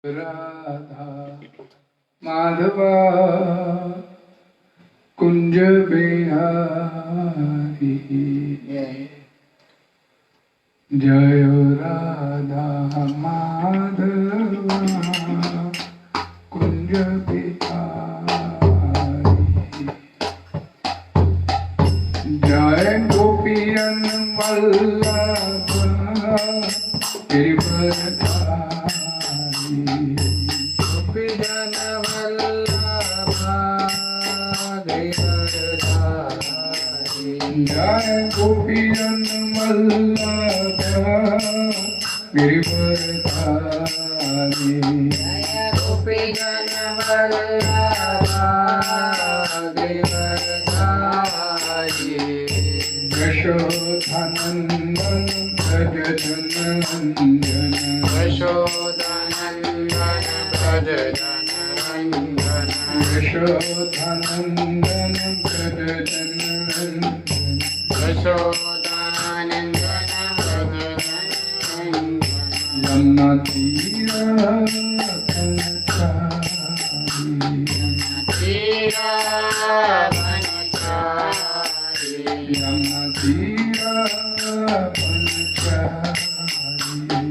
राधा माधवा कुंज बिहारी जय राधा माधवा कुंज बिहारी जय गोपियन वल्लभ गिरिवरधारी गोपियन वल्लभ गिरिवरधारी जय गोपियन वल्लभ गिरिवरधारी जय गोपियन वल्लभ गिरिवरधारी यशोधनंदन ब्रजनंदन यशोधनंदन ब्रजनंदन यशोधनंदन ब्रजनंदन यशोधनंदन ब्रजनंदन यमुना तीरा यमुना तीरा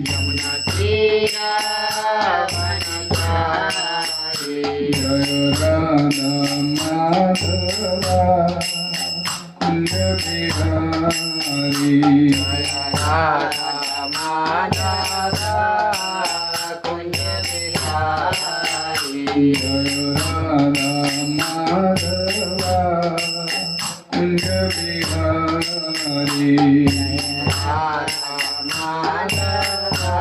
यमुना तीरा जय राधा माधवा कुंज बिहारी जय राधा माधवा कुंज बिहारी जय राधा माधवा कुंज बिहारी राधा माधवा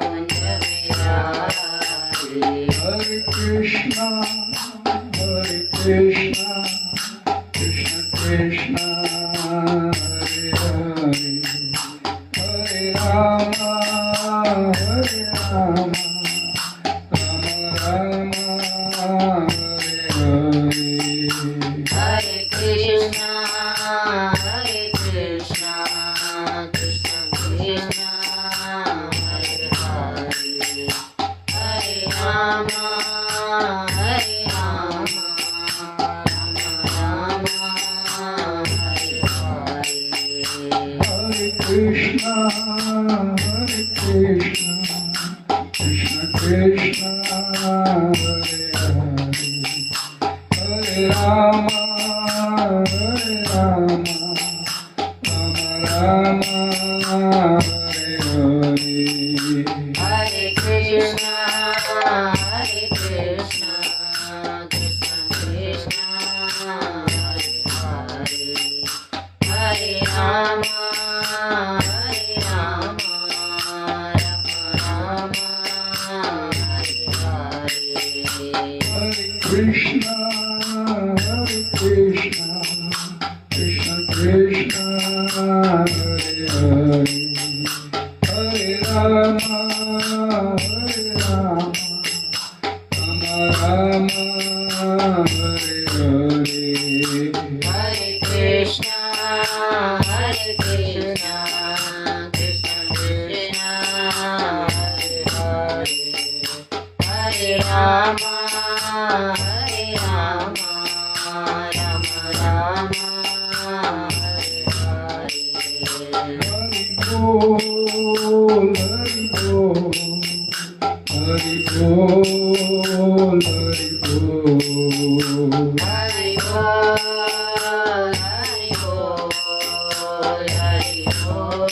कुंज बिहारी हरे कृष्णा कृष्ण कृष्ण हरे हरे हरे राम राम राम हरे हरे हरे कृष्णा कृष्ण कृष्ण हरे हरे हरे राम राम राम हरे हरे हरे कृष्णा कृष्ण कृष्ण हरे हरे हरे राम राम राम हरे हरे हरे कृष्णा कृष्ण कृष्ण हरे हरे हरे राम राम राम हरे हरे हरे कृष्णा कृष्ण कृष्ण हरे हरे हरे राम राम राम हरे हरे हरे कृष्णा कृष्ण कृष्ण हरे हरे हरे राम राम राम हरे हरे हरि बोल हरि बोल हरि बोल हरि बोल हरि बोल हरि बोल हरि बोल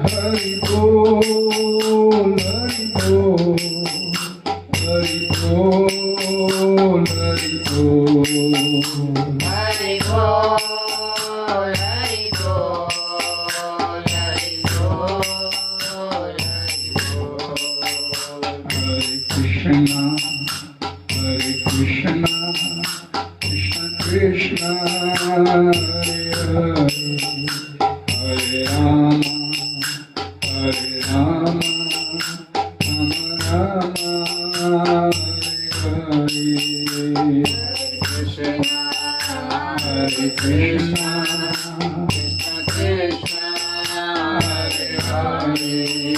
हरि बोल हरि बोल हरि बोल हरि बोल हरि बोल हरि बोल हरि बोल हरि बोल हरे कृष्णा कृष्ण कृष्ण हरे हरे हरे राम राम राम हरे हरे हरे कृष्णा कृष्ण हरे हरे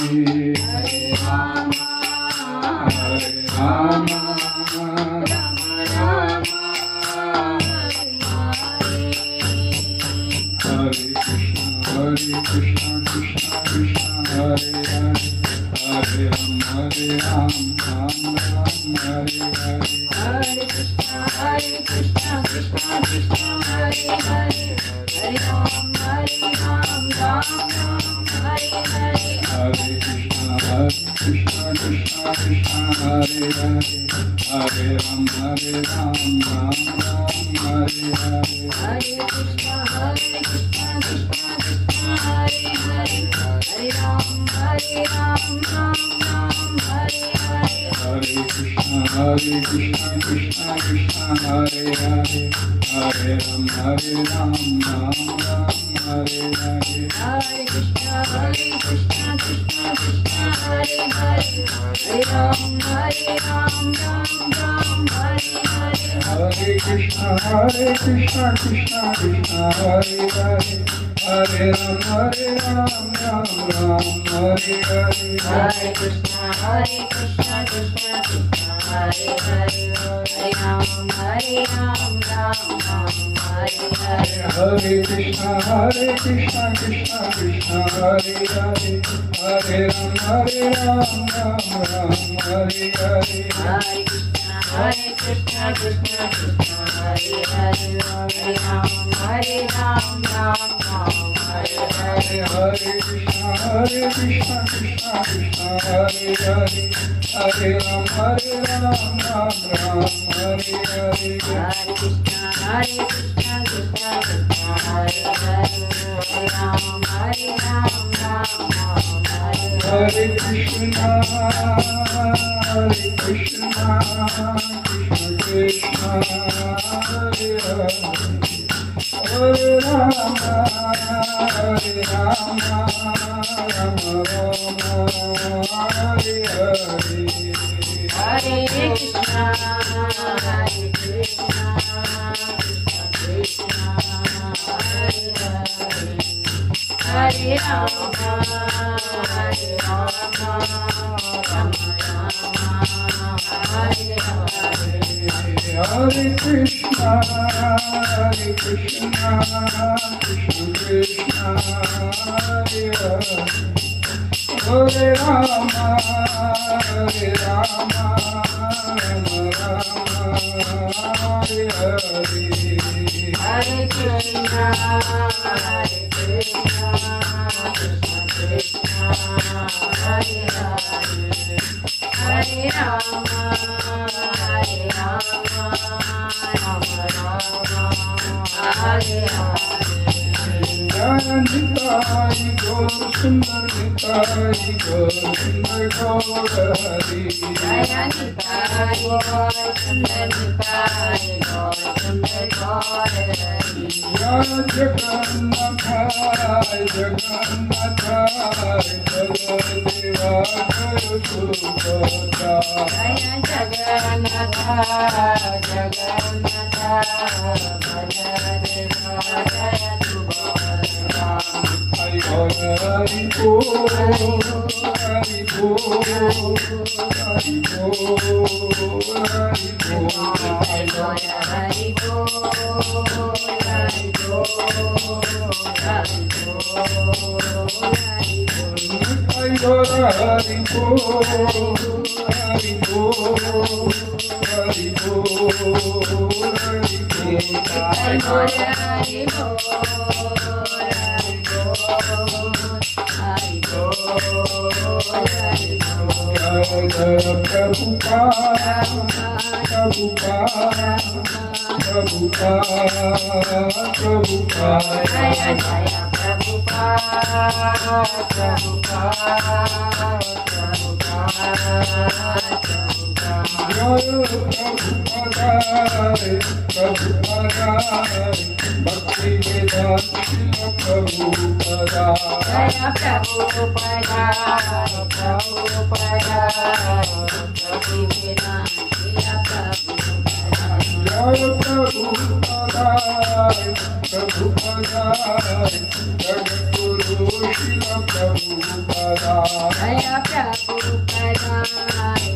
Prabhu शिल प्रभुपदा जय प्रभुपदाय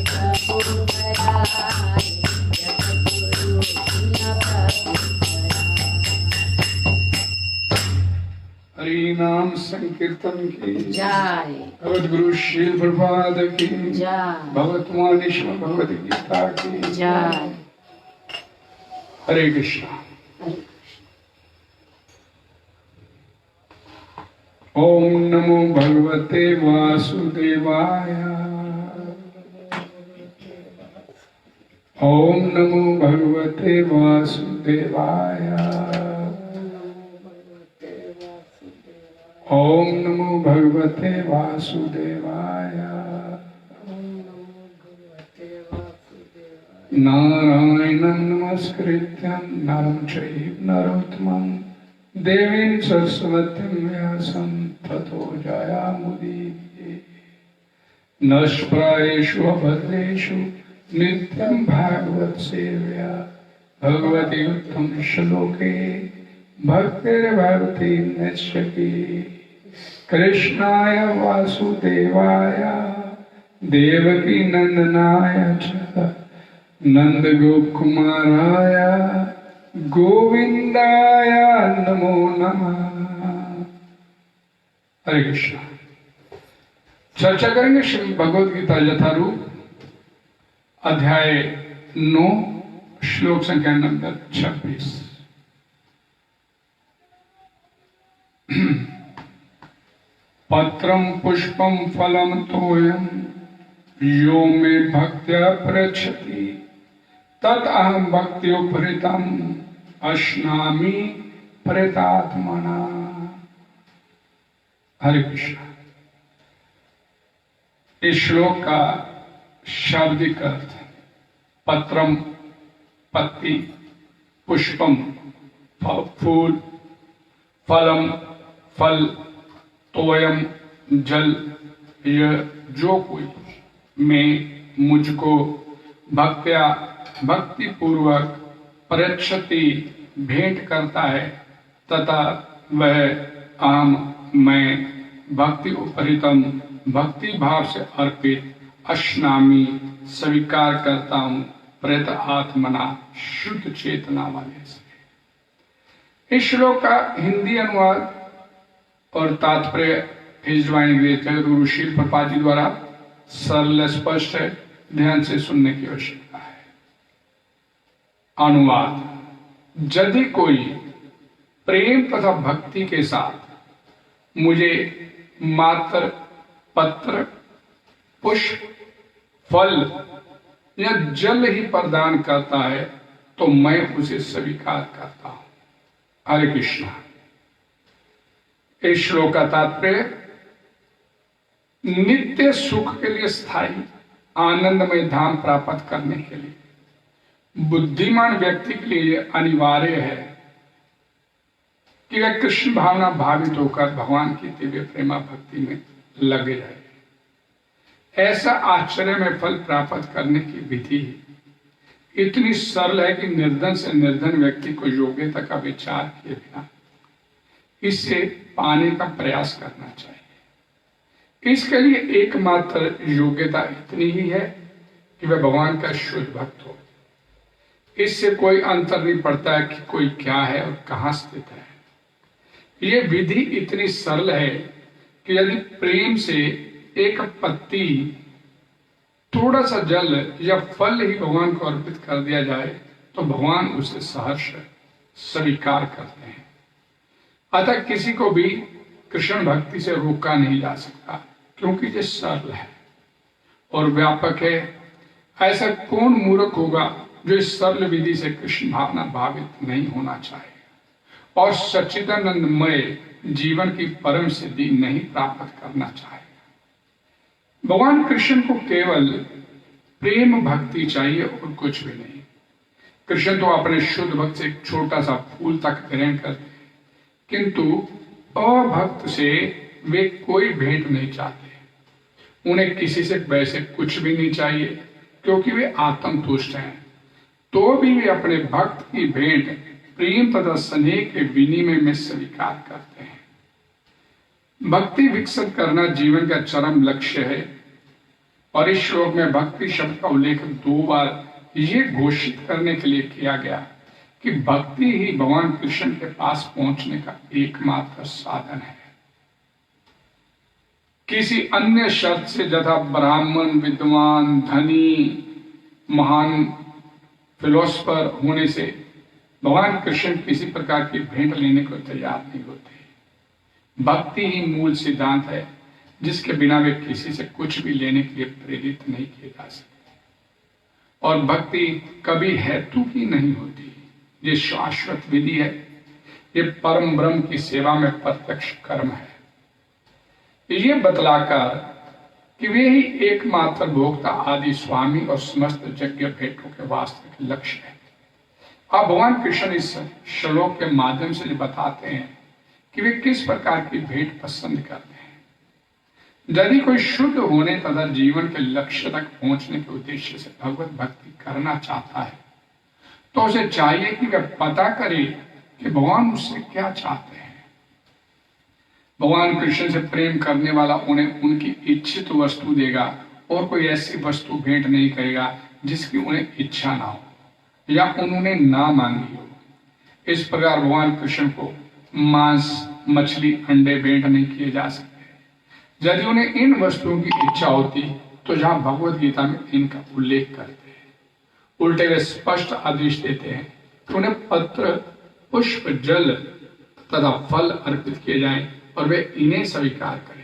प्रभुपदाय जगद्गुरु शिल प्रभुपदा। हरि नाम संकीर्तन की जय। भगवत गुरु श्रील प्रभुपाद की जय। भगवतवाणी श्रीमद् भगवद गीता की जय। हरे कृष्णा। ओम नमो भगवते वासुदेवाय। ओम नमो भगवते वासुदेवाय। ओम नमो भगवते वासुदेवाय। नारायणं नमस्कृत्यं नरं चैव नरोत्तमं देवीं सरस्वतीं व्यासं ततो जयामुदीरये। नष्प्रायेषु अभद्रेषु नित्यं भागवत सेव्या भगवती उत्तम श्लोके भक्तिर्भवति नश्यति। कृष्णाय वासुदेवाय देवकी नंदनाय च नंद गोपकुमाराय गोविंदाय नमो नमः। हरे कृष्णा। चर्चा करेंगे श्री भगवद गीता यथारूप अध्याय 9 श्लोक संख्या नंबर 26। पत्रम पुष्पम फलम तोयम यो मे भक्त्या पृच्छति तत् अहम भक्त्योपहृतम अश्नामि प्रेतात्मना। हरे कृष्ण। इस श्लोक का शाब्दिक अर्थ पत्रम पत्ती, पुष्पम फूल, फलम फल, तोयम जल, यह जो कोई मैं मुझको भक्त्या भक्ति पूर्वक पृच्छति भेंट करता है तथा वह अहम मैं भक्ति उपरितम भक्ति भाव से अर्पित अश्नामी स्वीकार करता हूँ प्रेत आत्मना शुद्ध चेतना वाले से। इस श्लोक का हिंदी अनुवाद और तात्पर्य हिजवाणी गुरु श्रील प्रभुपाद जी द्वारा सरल स्पष्ट है, ध्यान से सुनने की आवश्यकता है। अनुवाद। यदि कोई प्रेम तथा भक्ति के साथ मुझे मात्र पत्र, पुष्प, फल या जल ही प्रदान करता है तो मैं उसे स्वीकार करता हूं। हरे कृष्णा। इस श्लोक का तात्पर्य नित्य सुख के लिए, स्थायी आनंदमय धाम प्राप्त करने के लिए बुद्धिमान व्यक्ति के लिए अनिवार्य है कि वह कृष्ण भावना भावित होकर भगवान की दिव्य प्रेमा भक्ति में लगे रहे। ऐसा आश्चर्य में फल प्राप्त करने की विधि इतनी सरल है कि निर्धन से निर्धन व्यक्ति को योग्यता का विचार किए बिना इससे पाने का प्रयास करना चाहिए। इसके लिए एकमात्र योग्यता इतनी ही है कि वह भगवान का शुद्ध भक्त हो। इससे कोई अंतर नहीं पड़ता है कि कोई क्या है और कहां स्थित है। यह विधि इतनी सरल है कि यदि प्रेम से एक पत्ती, थोड़ा सा जल या फल ही भगवान को अर्पित कर दिया जाए तो भगवान उसे सहर्ष स्वीकार करते हैं। अतः किसी को भी कृष्ण भक्ति से रोका नहीं जा सकता, क्योंकि ये सरल है और व्यापक है। ऐसा कौन मूर्ख होगा जो इस सरल विधि से कृष्ण भावना भावित नहीं होना चाहेगा और सच्चिदानंदमय जीवन की परम सिद्धि नहीं प्राप्त करना चाहेगा। भगवान कृष्ण को केवल प्रेम भक्ति चाहिए और कुछ भी नहीं। कृष्ण तो अपने शुद्ध भक्त से एक छोटा सा फूल तक ग्रहण करते हैं, किंतु अभक्त से वे कोई भेंट नहीं चाहते। उन्हें किसी से वैसे कुछ भी नहीं चाहिए, क्योंकि वे आत्मतुष्ट हैं। तो भी वे अपने भक्त की भेंट प्रेम तथा स्नेह के विनिमय में स्वीकार करते हैं। भक्ति विकसित करना जीवन का चरम लक्ष्य है। और इस श्लोक में भक्ति शब्द का उल्लेख 2 बार ये घोषित करने के लिए किया गया कि भक्ति ही भगवान कृष्ण के पास पहुंचने का एकमात्र साधन है। किसी अन्य शब्द से यथा ब्राह्मण, विद्वान, धनी, महान फिलोसफर होने से भगवान कृष्ण किसी प्रकार की भेंट लेने को तैयार नहीं होते। भक्ति ही मूल सिद्धांत है जिसके बिना वे किसी से कुछ भी लेने के लिए प्रेरित नहीं किए जा सकते। और भक्ति कभी हेतु की नहीं होती, ये शाश्वत विधि है, ये परम ब्रह्म की सेवा में प्रत्यक्ष कर्म है। ये बतलाकर कि वे ही एकमात्र भोक्ता, आदि स्वामी और समस्त यज्ञ भेंटों के वास्तविक लक्ष्य है। अब भगवान कृष्ण इस श्लोक के माध्यम से जो बताते हैं कि वे किस प्रकार की भेंट पसंद करते हैं। यदि कोई शुद्ध होने तथा जीवन के लक्ष्य तक पहुंचने के उद्देश्य से भगवत भक्ति करना चाहता है तो उसे चाहिए कि वह पता करे कि भगवान उससे क्या चाहते हैं। भगवान कृष्ण से प्रेम करने वाला उन्हें उनकी इच्छित वस्तु देगा और कोई ऐसी वस्तु भेंट नहीं करेगा जिसकी उन्हें इच्छा ना हो या उन्होंने ना मांगी हो। इस प्रकार भगवान कृष्ण को मांस, मछली, अंडे भेंट नहीं किए जा सकते। यदि उन्हें इन वस्तुओं की इच्छा होती तो जहां भगवत गीता में इनका उल्लेख करते हैं, उल्टे वे स्पष्ट आदेश देते हैं कि उन्हें पत्र, पुष्प, जल तथा फल अर्पित किए जाएं और वे इन्हें स्वीकार करेंगे।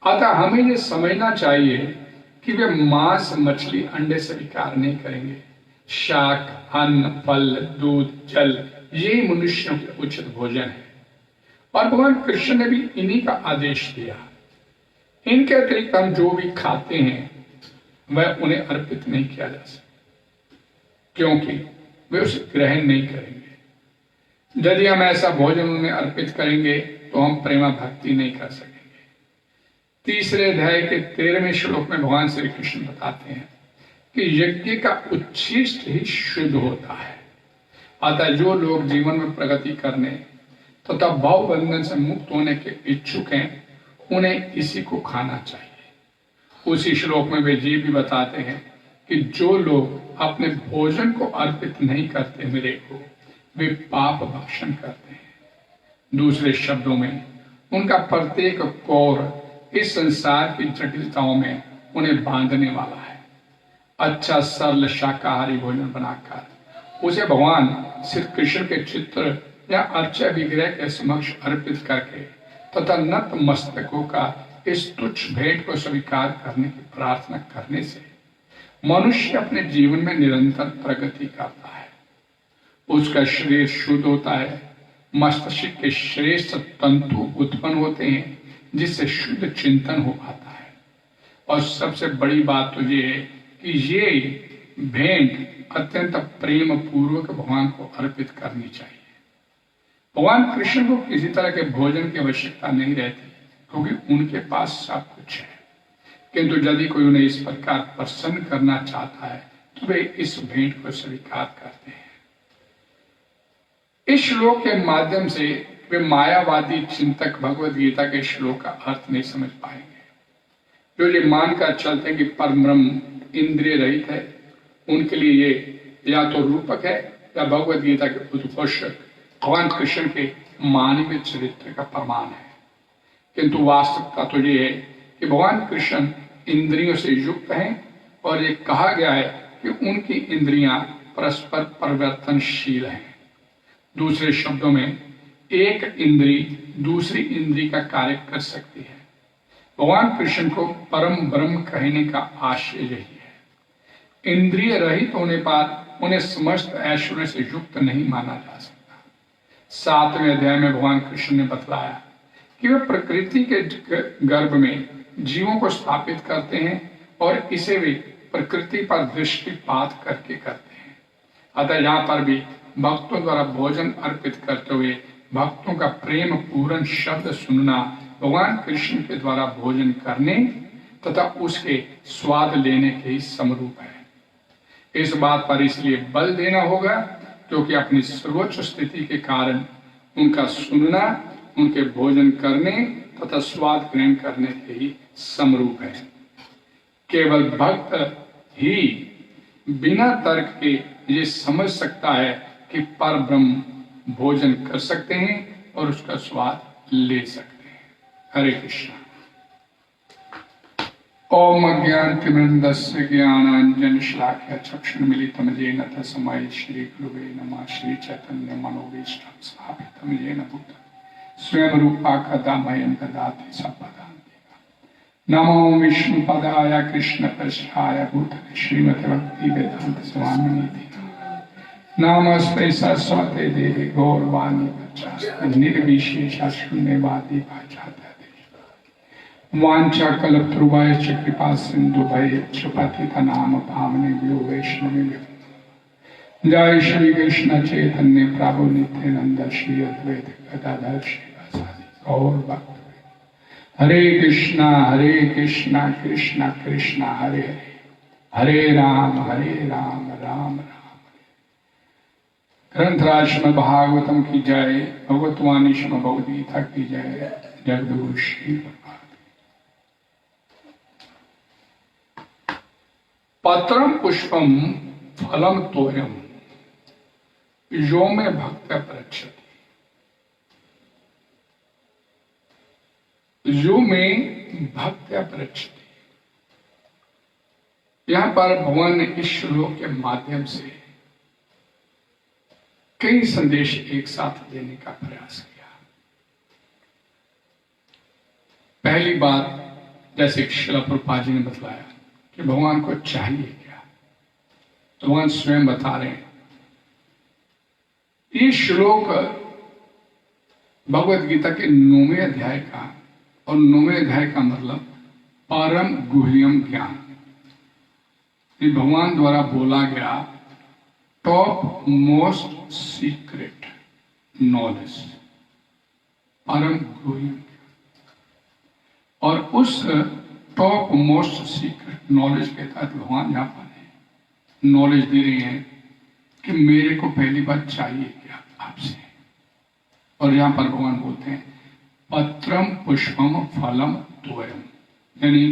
अतः हमें यह समझना चाहिए कि वे मांस, मछली, अंडे स्वीकार नहीं करेंगे। शाक, अन्न, फल, दूध, जल ये मनुष्यों के उचित भोजन है और भगवान कृष्ण ने भी इन्हीं का आदेश दिया। इनके अतिरिक्त हम जो भी खाते हैं वह उन्हें अर्पित नहीं किया जा सकता, क्योंकि वे उसे ग्रहण नहीं करेंगे। यदि हम ऐसा भोजन उन्हें अर्पित करेंगे तो हम प्रेमा भक्ति नहीं कर सकेंगे। तीसरे अध्याय के 13वें श्लोक में भगवान श्री कृष्ण बताते हैं कि यज्ञ का उच्छिष्ट ही शुद्ध होता है। अतः जो लोग जीवन में प्रगति करने तथा भाव बंधन से मुक्त होने के इच्छुक हैं उन्हें इसी को खाना चाहिए। उसी श्लोक में वे ये भी बताते हैं कि जो लोग अपने भोजन को अर्पित नहीं करते मेरे को, वे पाप भक्षण करते हैं। दूसरे शब्दों में उनका प्रत्येक कौर इस संसार की जटिलताओं में उन्हें बांधने वाला है। अच्छा सरल शाकाहारी भोजन बनाकर उसे भगवान श्री कृष्ण के चित्र या अर्चा विग्रह के समक्ष अर्पित करके तथा नत मस्तकों का इस तुच्छ भेंट को स्वीकार करने की प्रार्थना करने से मनुष्य अपने जीवन में निरंतर प्रगति करता है। उसका शरीर शुद्ध होता है, मस्तिष्क के श्रेष्ठ तंतु उत्पन्न होते हैं जिससे शुद्ध चिंतन हो पाता है। और सबसे बड़ी बात तो ये है कि ये भेंट अत्यंत प्रेम पूर्वक भगवान को अर्पित करनी चाहिए। भगवान कृष्ण को किसी तरह के भोजन की आवश्यकता नहीं रहती क्योंकि उनके पास सब कुछ है, किंतु यदि कोई उन्हें इस प्रकार प्रसन्न करना चाहता है तो वे इस भेंट को स्वीकार करते हैं। इस श्लोक के माध्यम से वे मायावादी चिंतक भगवत गीता के श्लोक का अर्थ नहीं समझ पाएंगे। जो ये मानकर चलते हैं कि परम ब्रह्म इंद्रिय रहित है, उनके लिए ये या तो रूपक है या भगवत गीता के उद्घोषक भगवान कृष्ण के मानवीय चरित्र का प्रमाण है। किंतु वास्तविकता तो ये है कि भगवान कृष्ण इंद्रियों से युक्त हैं और ये कहा गया है कि उनकी इंद्रियां परस्पर परिवर्तनशील हैं। दूसरे शब्दों में एक इंद्री दूसरी इंद्री का कार्य कर सकती है। भगवान कृष्ण को परम ब्रह्म कहने का आशय यही है। इंद्रिय रहित होने पर उन्हें समस्त ऐश्वर्य से युक्त नहीं माना जा सकता। 7वें अध्याय में भगवान कृष्ण ने बतलाया कि वे प्रकृति के गर्भ में जीवों को स्थापित करते हैं और इसे वे प्रकृति पर दृष्टिपात करके करते हैं। अतः यहाँ पर भी भक्तों द्वारा भोजन अर्पित करते हुए भक्तों का प्रेम पूर्ण शब्द सुनना भगवान कृष्ण के द्वारा भोजन करने तथा उसके स्वाद लेने के ही समरूप है। इस बात पर इसलिए बल देना होगा क्योंकि अपनी सर्वोच्च स्थिति के कारण उनका सुनना उनके भोजन करने तथा स्वाद ग्रहण करने के ही समरूप है। केवल भक्त ही बिना तर्क के ये समझ सकता है कि पर ब्रह्म भोजन कर सकते हैं और उसका स्वाद ले सकते हैं। हरे कृष्ण। ओम अज्ञानतिमिरन्दस्य ज्ञानाञ्जन शलाकया चक्षुर्मिलितं येन तस्मै श्री गुरुवे नमः। श्री चैतन्य मनोभीष्टं स्थापितं येन भूतले स्वयं रूपा कदा मह्यं ददाति सम्पदान्तिका। नमो विष्णुपदाय कृष्णपृष्ठाय भूतले श्रीमते भक्ति वेदांत स्वामिनीति नमस्ते सरस्वते देवी गौरवाणी प्रचार निर्विशेष शून्यवादी भाषाते वांछा कल्पतरुभ्यश्च कृपा सिन्धुभ्यश्च पतितनाम पावनेभ्यो वैष्णवेभ्यो। जय श्री कृष्ण चैतन्य प्रभु नित्यानंद श्री अद्वैत गदाधर श्रीवासादि गौर भक्त। हरे कृष्णा कृष्णा कृष्णा हरे हरे, हरे राम राम राम। ग्रंथराज श्रीमद् भागवतम की जय, भगवतवाणी श्रीमद् भगवद्गीता की जय। जगद्गुरु श्री पत्रम पुष्पम फलम तोयम यो में भक्त प्रच्छति। यो में भक्त प्रच्छति। यहां पर भगवान ने इस श्लोक के माध्यम से कई संदेश एक साथ देने का प्रयास किया। पहली बात, जैसे श्रील प्रभुपाद जी ने बतलाया कि भगवान को चाहिए क्या, तो भगवान स्वयं बता रहे हैं। ये श्लोक भगवत गीता के 9वें अध्याय का, और 9वें अध्याय का मतलब परम गुह्यम ज्ञान, ये भगवान द्वारा बोला गया टॉप मोस्ट सीक्रेट नॉलेज, परम गुह्यम। और उस टॉप मोस्ट सीक्रेट नॉलेज के तहत भगवान यहाँ पर नॉलेज दे रहे हैं कि मेरे को पहली बात चाहिए क्या आपसे। और यहाँ पर भगवान बोलते हैं पत्रम पुष्पम फलम तोयम, यानी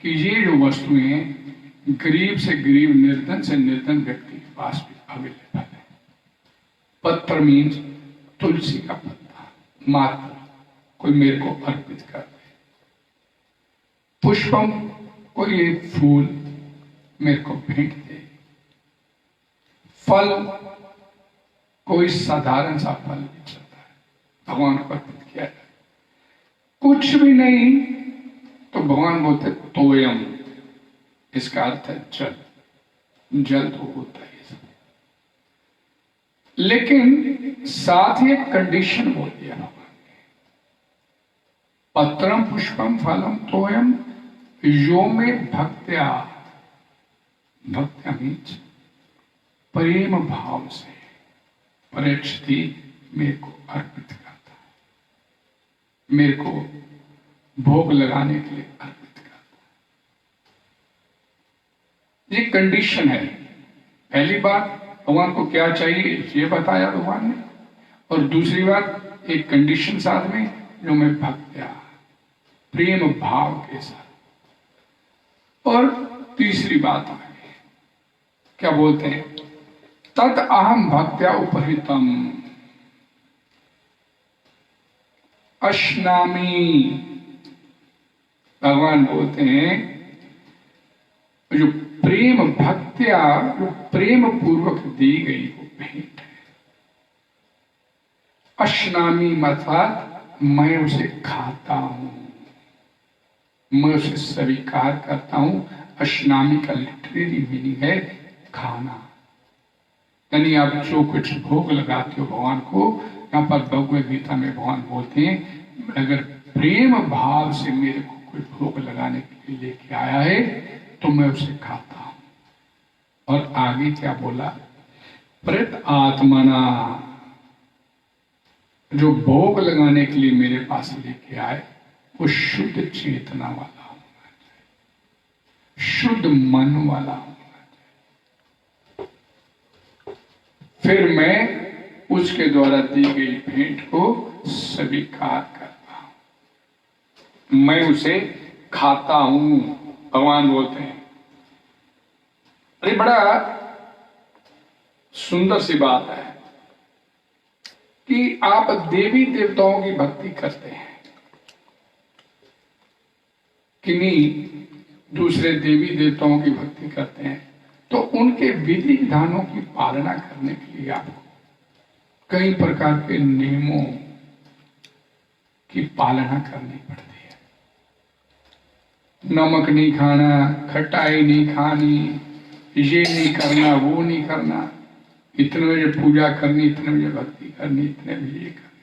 कि ये जो वस्तुएं गरीब से गरीब, निर्धन से निर्धन व्यक्ति के पास भी अवेलेबल है। पत्र मीन्स तुलसी का पत्ता मात्र, कोई मेरे को अर्पित कर दे। पुष्पम, कोई एक फूल मेरे को भेंट दे। फल, कोई साधारण सा फल भी चलता है, भगवान को अर्पित किया जाए। कुछ भी नहीं तो भगवान बोलते तोयम, इसका अर्थ है जल। जल तो होता है सब, लेकिन साथ ही एक कंडीशन बोल दिया भगवान ने, पत्रम पुष्पम फलम तोयम यो में भक्त्या। भक्त्या मीन्स प्रेम भाव से परीक्षति मेरे को अर्पित करता है, मेरे को भोग लगाने के लिए अर्पित करता है। ये कंडीशन है। पहली बात, भगवान को क्या चाहिए ये बताया भगवान ने, और दूसरी बात एक कंडीशन साथ में, जो मैं भक्त्या प्रेम भाव के साथ। और तीसरी बात आगे क्या बोलते हैं, तत् अहम भक्त्या उपहृतम अश्नामी। भगवान बोलते हैं जो प्रेम भक्त्या, जो प्रेम पूर्वक दी गई वो भेंट है। अश्नामी मतलब मैं उसे खाता हूं, मैं उसे स्वीकार करता हूं। अश्नामी का लिटरेरी मीनिंग है खाना, यानी आप जो कुछ भोग लगाते हो भगवान को। यहाँ पर भगवद गीता में भगवान बोलते हैं अगर प्रेम भाव से मेरे को कोई भोग लगाने के लिए लेके आया है तो मैं उसे खाता हूं। और आगे क्या बोला, प्रत आत्मना, जो भोग लगाने के लिए मेरे पास लेके आए वो शुद्ध चेतना वाला होना चाहिए, शुद्ध मन वाला होना चाहिए। फिर मैं उसके द्वारा दी गई भेंट को स्वीकार करता हूं, मैं उसे खाता हूं। भगवान बोलते हैं। अरे बड़ा सुंदर सी बात है कि आप देवी देवताओं की भक्ति करते हैं, किन्हीं दूसरे देवी देवताओं की भक्ति करते हैं, तो उनके विधि विधानों की पालना करने के लिए आपको कई प्रकार के नियमों की पालना करनी पड़ती है। नमक नहीं खाना, खटाई नहीं खानी, ये नहीं करना, वो नहीं करना, इतने बजे पूजा करनी, इतने बजे भक्ति करनी, इतने बजे ये करना।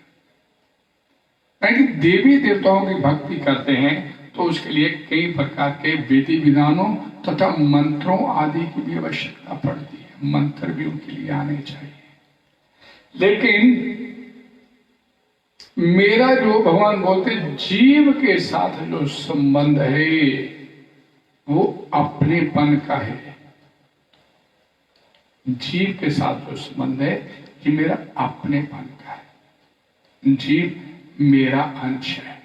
यानी कि देवी देवताओं की भक्ति करते हैं तो उसके लिए कई प्रकार के विधि विधानों तथा मंत्रों आदि की भी आवश्यकता पड़ती है। मंत्र भी उनके लिए आने चाहिए। लेकिन मेरा जो भगवान बोलते जीव के साथ जो संबंध है वो अपनेपन का है। जीव के साथ जो संबंध है ये मेरा अपनेपन का है। जीव मेरा अंश है,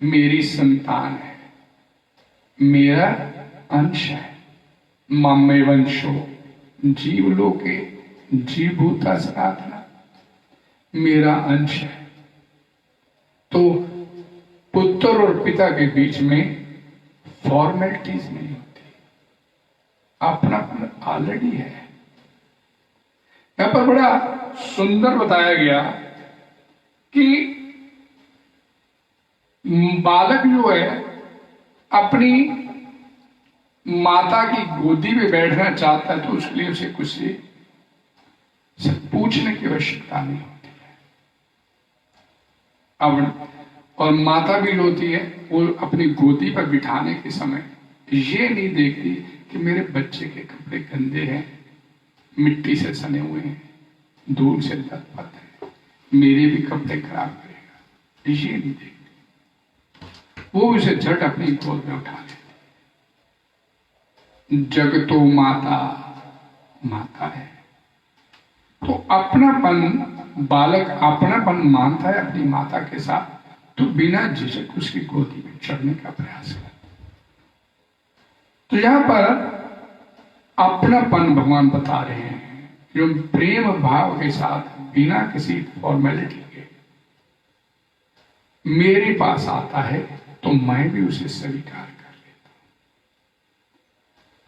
मेरी संतान है, मेरा अंश है। मामे वंशो जीव लोके जीवभूता सनातना, मेरा अंश है। तो पुत्र और पिता के बीच में फॉर्मेलिटीज नहीं होती, अपनापन ऑलरेडी है। यहां पर बड़ा सुंदर बताया गया कि बालक जो है अपनी माता की गोदी में बैठना चाहता है तो उसके लिए उसे कुछ से पूछने की आवश्यकता नहीं होती है। अब और माता भी होती है, वो अपनी गोदी पर बिठाने के समय ये नहीं देखती कि मेरे बच्चे के कपड़े गंदे हैं, मिट्टी से सने हुए हैं, धूल से लथपथ है, मेरे भी कपड़े खराब करेगा, ये नहीं देखती। वो उसे झट अपनी गोद में उठा लेती। जगतो माता माता है। तो अपनापन, बालक अपनापन मानता है अपनी माता के साथ तो बिना झिझक उसकी गोदी में चढ़ने का प्रयास करता। तो यहां पर अपनापन भगवान बता रहे हैं, जो प्रेम भाव के साथ बिना किसी फॉर्मेलिटी के मेरे पास आता है तो मैं भी उसे स्वीकार कर लेता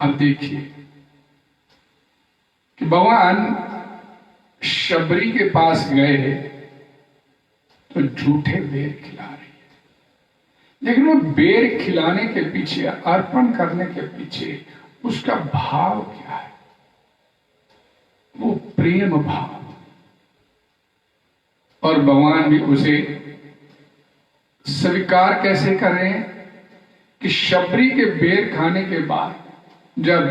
हूं। अब देखिए कि भगवान शबरी के पास गए तो झूठे बेर खिला रही है, लेकिन वो बेर खिलाने के पीछे, अर्पण करने के पीछे उसका भाव क्या है? वो प्रेम भाव। और भगवान भी उसे स्वीकार कैसे करें कि शबरी के बेर खाने के बाद जब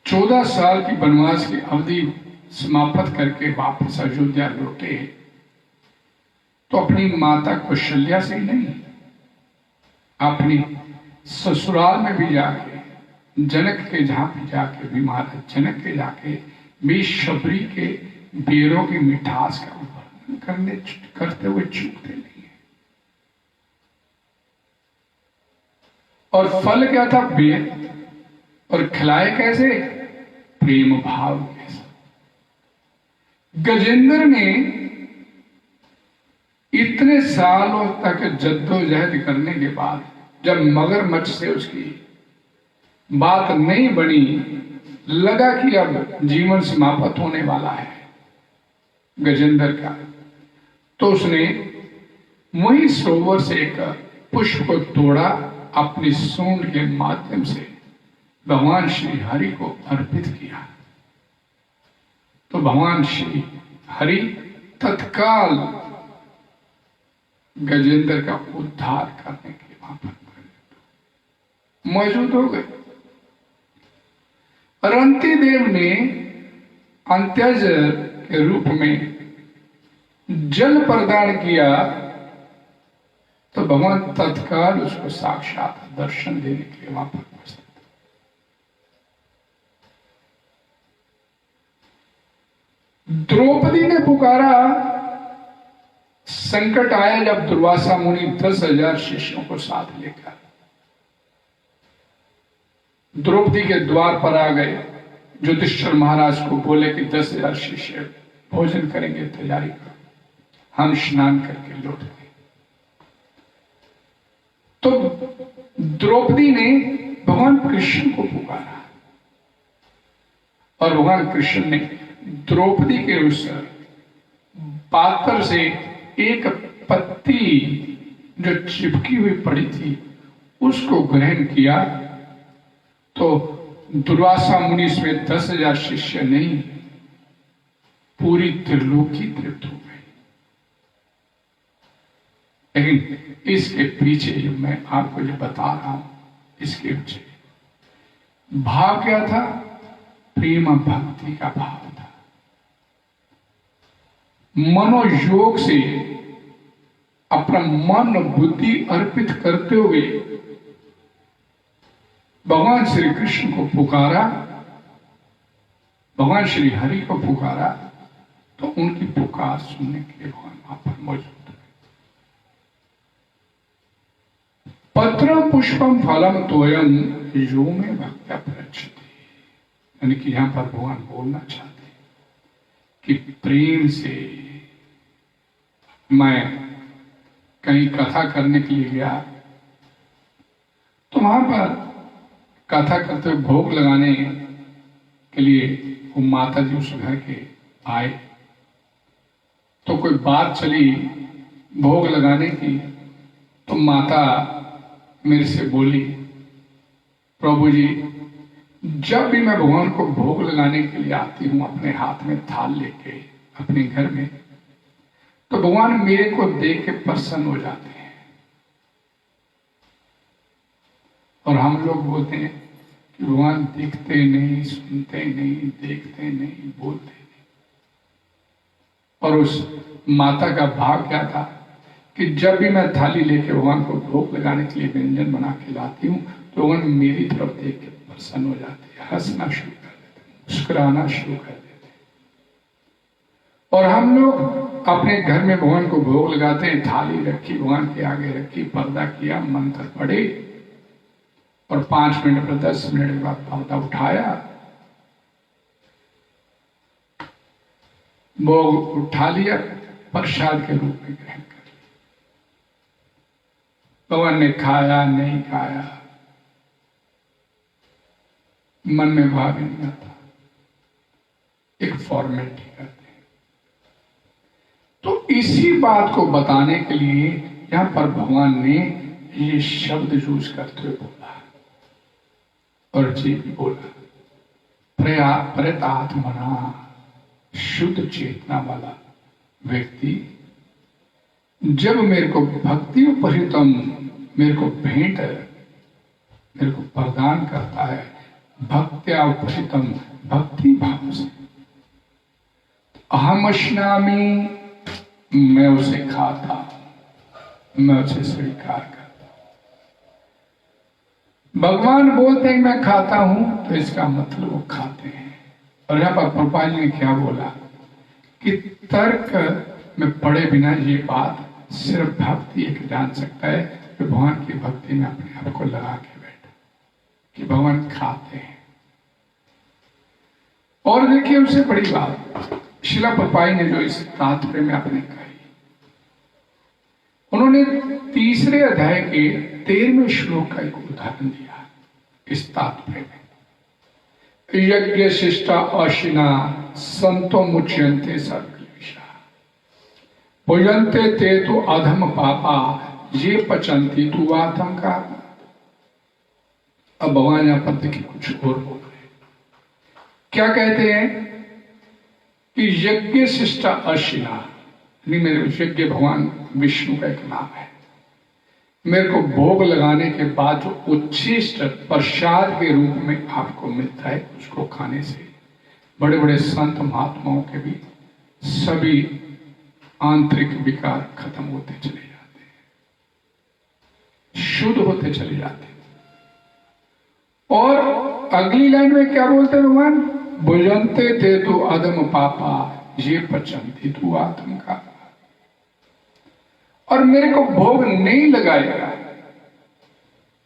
14 साल की वनवास की अवधि समाप्त करके वापस अयोध्या लौटे तो अपनी माता कौशल्या से ही नहीं, अपनी ससुराल में भी जाके, जनक के जहां भी जाके भी, महाराज जनक के जाके भी शबरी के बेरों की मिठास का वर्णन करते हुए चूकते नहीं है। और फल क्या था? बेर। और खिलाए कैसे? प्रेम भाव के साथ। गजेंद्र ने इतने सालों तक जद्दोजहद करने के बाद जब मगरमच्छ से उसकी बात नहीं बनी, लगा कि अब जीवन समाप्त होने वाला है गजेंद्र का, तो उसने वही सरोवर से एक पुष्प को तोड़ा, अपनी सूंड के माध्यम से भगवान श्री हरि को अर्पित किया। तो भगवान श्री हरि तत्काल गजेंद्र का उद्धार करने के लिए वहां पर मौजूद हो गए। रंती देव ने अंत्यजल के रूप में जल प्रदान किया तो भगवान तत्काल उसको साक्षात दर्शन देने के लिए वहां पर उपस्थित। द्रौपदी ने पुकारा संकट आया जब दुर्वासा मुनि 10,000 शिष्यों को साथ लेकर द्रौपदी के द्वार पर आ गए। युधिष्ठिर महाराज को बोले कि 10,000 शिष्य भोजन करेंगे, तैयारी करो, हम स्नान करके लौट गए। तो द्रौपदी ने भगवान कृष्ण को पुकारा और भगवान कृष्ण ने द्रौपदी के उस पात्र से एक पत्ती जो चिपकी हुई पड़ी थी उसको ग्रहण किया। तो दुर्वासा मुनि में 10,000 शिष्य नहीं, पूरी त्रिलोकी तृप्त हो गई। लेकिन इसके पीछे जो मैं आपको जो बता रहा हूं, इसके पीछे भाव क्या था? प्रेम भक्ति का भाव था। मनोयोग से अपना मन बुद्धि अर्पित करते हुए भगवान श्री कृष्ण को पुकारा, भगवान श्री हरि को पुकारा, तो उनकी पुकार सुनने के लिए भगवान वहां पर मौजूद है। पत्रम पुष्पम फलम तोयम यो में भक्त्या प्रचति, यानी कि यहां पर भगवान बोलना चाहते हैं कि प्रेम से मैं कहीं कथा करने के लिए गया, तो वहां पर कथा करते हुए भोग लगाने के लिए वो माता जी उस घर के आए। तो कोई बात चली भोग लगाने की, तो माता मेरे से बोली, प्रभु जी, जब भी मैं भगवान को भोग लगाने के लिए आती हूं अपने हाथ में थाल लेके अपने घर में, तो भगवान मेरे को देख के प्रसन्न हो जाते हैं। और हम लोग बोलते हैं कि भगवान दिखते नहीं, सुनते नहीं, देखते नहीं, बोलते नहीं। और उस माता का भाव क्या था कि जब भी मैं थाली लेके भगवान को भोग लगाने के लिए व्यंजन बना के लाती हूँ, तो भगवान मेरी तरफ देख के प्रसन्न हो जाते हैं, हंसना शुरू कर देते हैं, मुस्कुराना शुरू कर देते हैं। और हम लोग अपने घर में भगवान को भोग लगाते हैं, थाली रखी, भगवान के आगे रखी, पर्दा किया, मंत्र पढ़े, और 5 मिनट पर 10 मिनट के बाद पर्दा उठाया, भोग उठा लिया, प्रसाद के रूप में ग्रहण कर लिया। भगवान ने खाया नहीं खाया, मन में भाव नहीं आता, एक फॉर्मेलिटी करते हैं। तो इसी बात को बताने के लिए यहां पर भगवान ने ये शब्द यूज करते हुए बोला, और जी भी बोला, प्रेतात्मना, शुद्ध चेतना वाला व्यक्ति जब मेरे को भक्ति उपरितम, मेरे को भेंट, मेरे को प्रदान करता है भक्त्या उपरितम, भक्ति भाव से, अहम अश्नामि, मैं उसे खाता, मैं उसे स्वीकार करता। भगवान बोलते हैं मैं खाता हूं, तो इसका मतलब वो खाते हैं। और यहां पर प्रभुपाद जी ने क्या बोला कि तर्क में पढ़े बिना ये बात सिर्फ भक्ति एक जान सकता है, कि भगवान की भक्ति में अपने आप को लगा के बैठा कि भगवान खाते हैं। और देखिए उससे बड़ी बात शिला प्रभुपाद ने जो इस तात्पर्य में आपने कही, उन्होंने 3 अध्याय के 13वें श्लोक का एक उदाहरण दिया इस तात्पर्य में। यज्ञ शिष्टा अशिना संतो मुच्यन्ते सर्वक्लेशा, पूजन्ते ते तो अधम पापा, ये पचंती तु आतंका। अब भगवान यहां पर देखिए कुछ और बोल रहे हैं। क्या कहते हैं कि यज्ञ शिष्टा अशिना, मेरे यज्ञ भगवान विष्णु का एक नाम है, मेरे को भोग लगाने के बाद जो उच्छिष्ट प्रसाद के रूप में आपको मिलता है, उसको खाने से बड़े बड़े संत महात्माओं के भी सभी आंतरिक विकार खत्म होते चले जाते हैं, शुद्ध होते चले जाते हैं। और अगली लाइन में क्या बोलते हैं भगवान, भुजन्ते ते तो अदम पापा, ये पचन्ति तु आत्मका। और मेरे को भोग नहीं लगाएगा।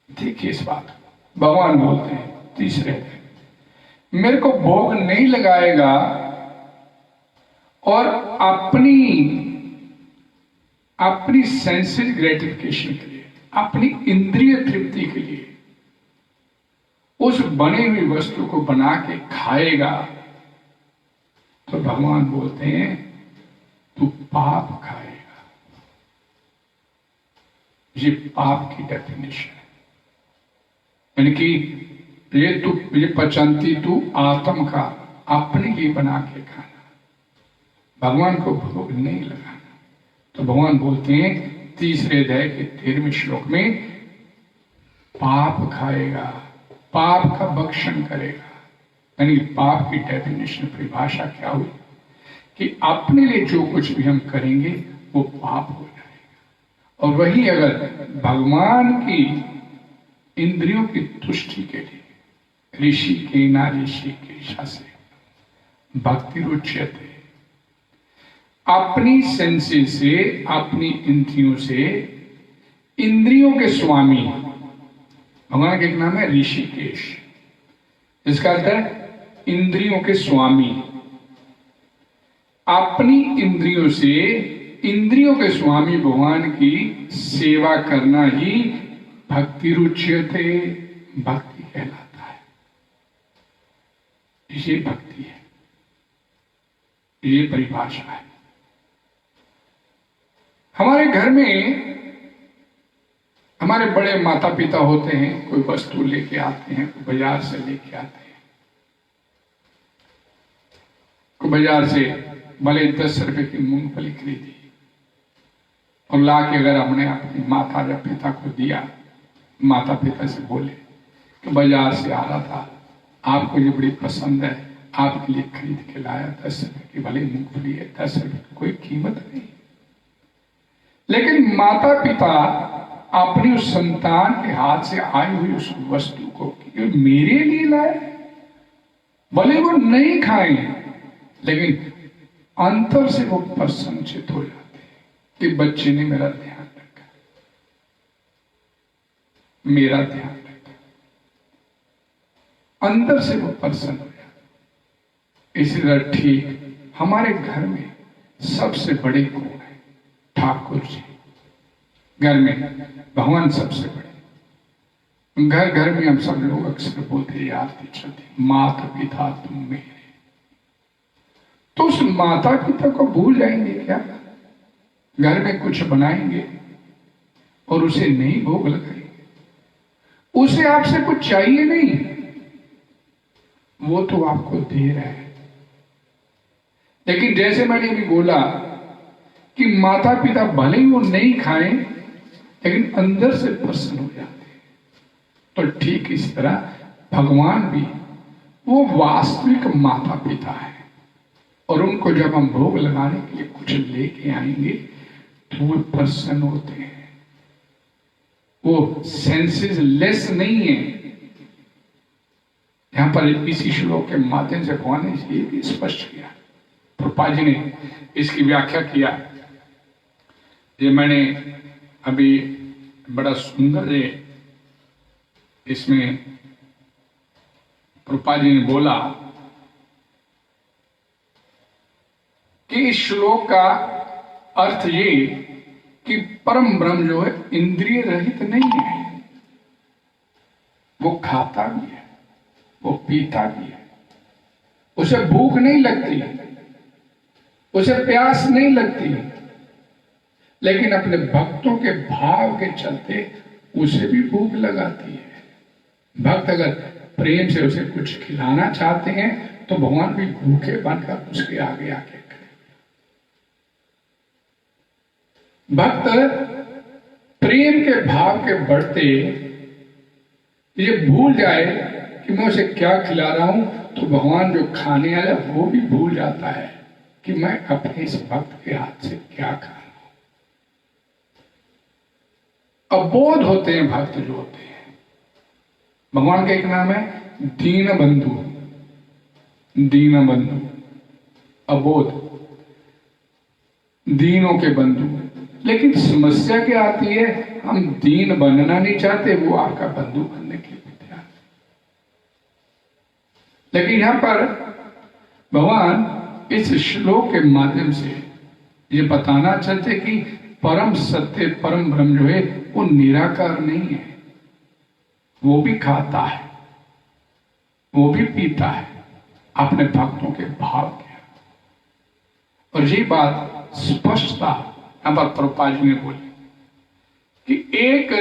देखिए इस बात, भगवान बोलते हैं तीसरे दिन, मेरे को भोग नहीं लगाएगा और अपनी सेंसेस ग्रेटिफिकेशन के लिए, अपनी इंद्रिय तृप्ति के लिए उस बनी हुई वस्तु को बना के खाएगा, तो भगवान बोलते हैं तू पाप खाएगा। ये पाप की डेफिनेशन है, यानी कि ये पचंती तू आत्म का अपने लिए बना के खाना, भगवान को भोग नहीं लगाना। तो भगवान बोलते हैं तीसरे अध्याय के 13वें श्लोक में, पाप खाएगा, पाप का भक्षण करेगा। यानी पाप की डेफिनेशन, परिभाषा क्या हुई कि अपने लिए जो कुछ भी हम करेंगे वो पाप हो जाएगा। और वही अगर भगवान की इंद्रियों की तुष्टि के लिए ऋषि के ना ऋषि के शास्त्र भक्ति रुच्यते, अपनी सेंसेस से, अपनी इंद्रियों से, इंद्रियों के स्वामी, भगवान का एक नाम है ऋषिकेश, इसका अर्थ है इंद्रियों के स्वामी। अपनी इंद्रियों से, इंद्रियों के स्वामी भगवान की सेवा करना ही भक्ति रुच्यते, भक्ति कहलाता है। ये भक्ति है, ये परिभाषा है। हमारे घर में हमारे बड़े माता पिता होते हैं, कोई वस्तु लेके आते हैं, कोई बाजार से लेके आते हैं, कोई बाजार से भले 10 रुपए की मूंगफली खरीदी और ला के अगर हमने अपनी माता या पिता को दिया, माता पिता से बोले कि बाजार से आ रहा था, आपको ये बड़ी पसंद है, आपके लिए खरीद के लाया, 10 रुपए की भले मूंगफली है, 10 रुपए की कोई कीमत नहीं। लेकिन माता पिता अपनी उस संतान के हाथ से आई हुई उस वस्तु को मेरे लिए लाए, भले वो नहीं खाएं, लेकिन अंतर से वो प्रसन्नचित हो जाते हैं कि बच्चे ने मेरा ध्यान रखा, मेरा ध्यान रखा, अंदर से वो प्रसन्न हो जाते। इसी तरह ठीक हमारे घर में सबसे बड़े कौन है? ठाकुर जी। घर में भगवान सबसे बड़े। घर घर में हम सब लोग अक्सर बोलते हैं, आरती चलती, माता पिता तुम मेरे। तो उस माता पिता को भूल जाएंगे क्या? घर में कुछ बनाएंगे और उसे नहीं भोग लगाएंगे, उसे आपसे कुछ चाहिए नहीं, वो तो आपको दे रहा है। लेकिन जैसे मैंने भी बोला कि माता पिता भले ही वो नहीं खाएं, लेकिन अंदर से प्रसन्न हो जाते हैं। तो ठीक इस तरह भगवान भी वो वास्तविक माता पिता है, और उनको जब हम भोग लगाने के लिए कुछ लेके आएंगे तो वो प्रसन्न होते हैं। वो सेंसेस लेस नहीं है। यहां पर इसी श्लोक के माध्यम से भगवान ने ये भी स्पष्ट किया, प्रभुपाद जी ने इसकी व्याख्या किया। ये मैंने अभी बड़ा सुंदर है इसमें प्रभुपाद जी ने बोला कि इस श्लोक का अर्थ ये कि परम ब्रह्म जो है इंद्रिय रहित नहीं है, वो खाता भी है, वो पीता भी है, उसे भूख नहीं लगती, उसे प्यास नहीं लगती, लेकिन अपने भक्तों के भाव के चलते उसे भी भूख लगाती है। भक्त अगर प्रेम से उसे कुछ खिलाना चाहते हैं तो भगवान भी भूखे बनकर उसके आगे आके खड़े। भक्त प्रेम के भाव के बढ़ते ये भूल जाए कि मैं उसे क्या खिला रहा हूं, तो भगवान जो खाने वाला वो भी भूल जाता है कि मैं अपने इस भक्त के हाथ से क्या खा रहा हूं। अबोध होते हैं भक्त जो होते हैं। भगवान का एक नाम है दीन बंधु, दीन बंधु, अबोध, दीनों के बंधु। लेकिन समस्या क्या आती है, हम दीन बनना नहीं चाहते, वो आपका बंधु बनने के लिए तैयार। लेकिन यहां पर भगवान इस श्लोक के माध्यम से ये बताना चाहते कि परम सत्य परम ब्रह्म जो है वो निराकार नहीं है, वो भी खाता है, वो भी पीता है अपने भक्तों के भाव के। और ये बात स्पष्टता यहां पर प्रभुपाद जी ने बोली कि एक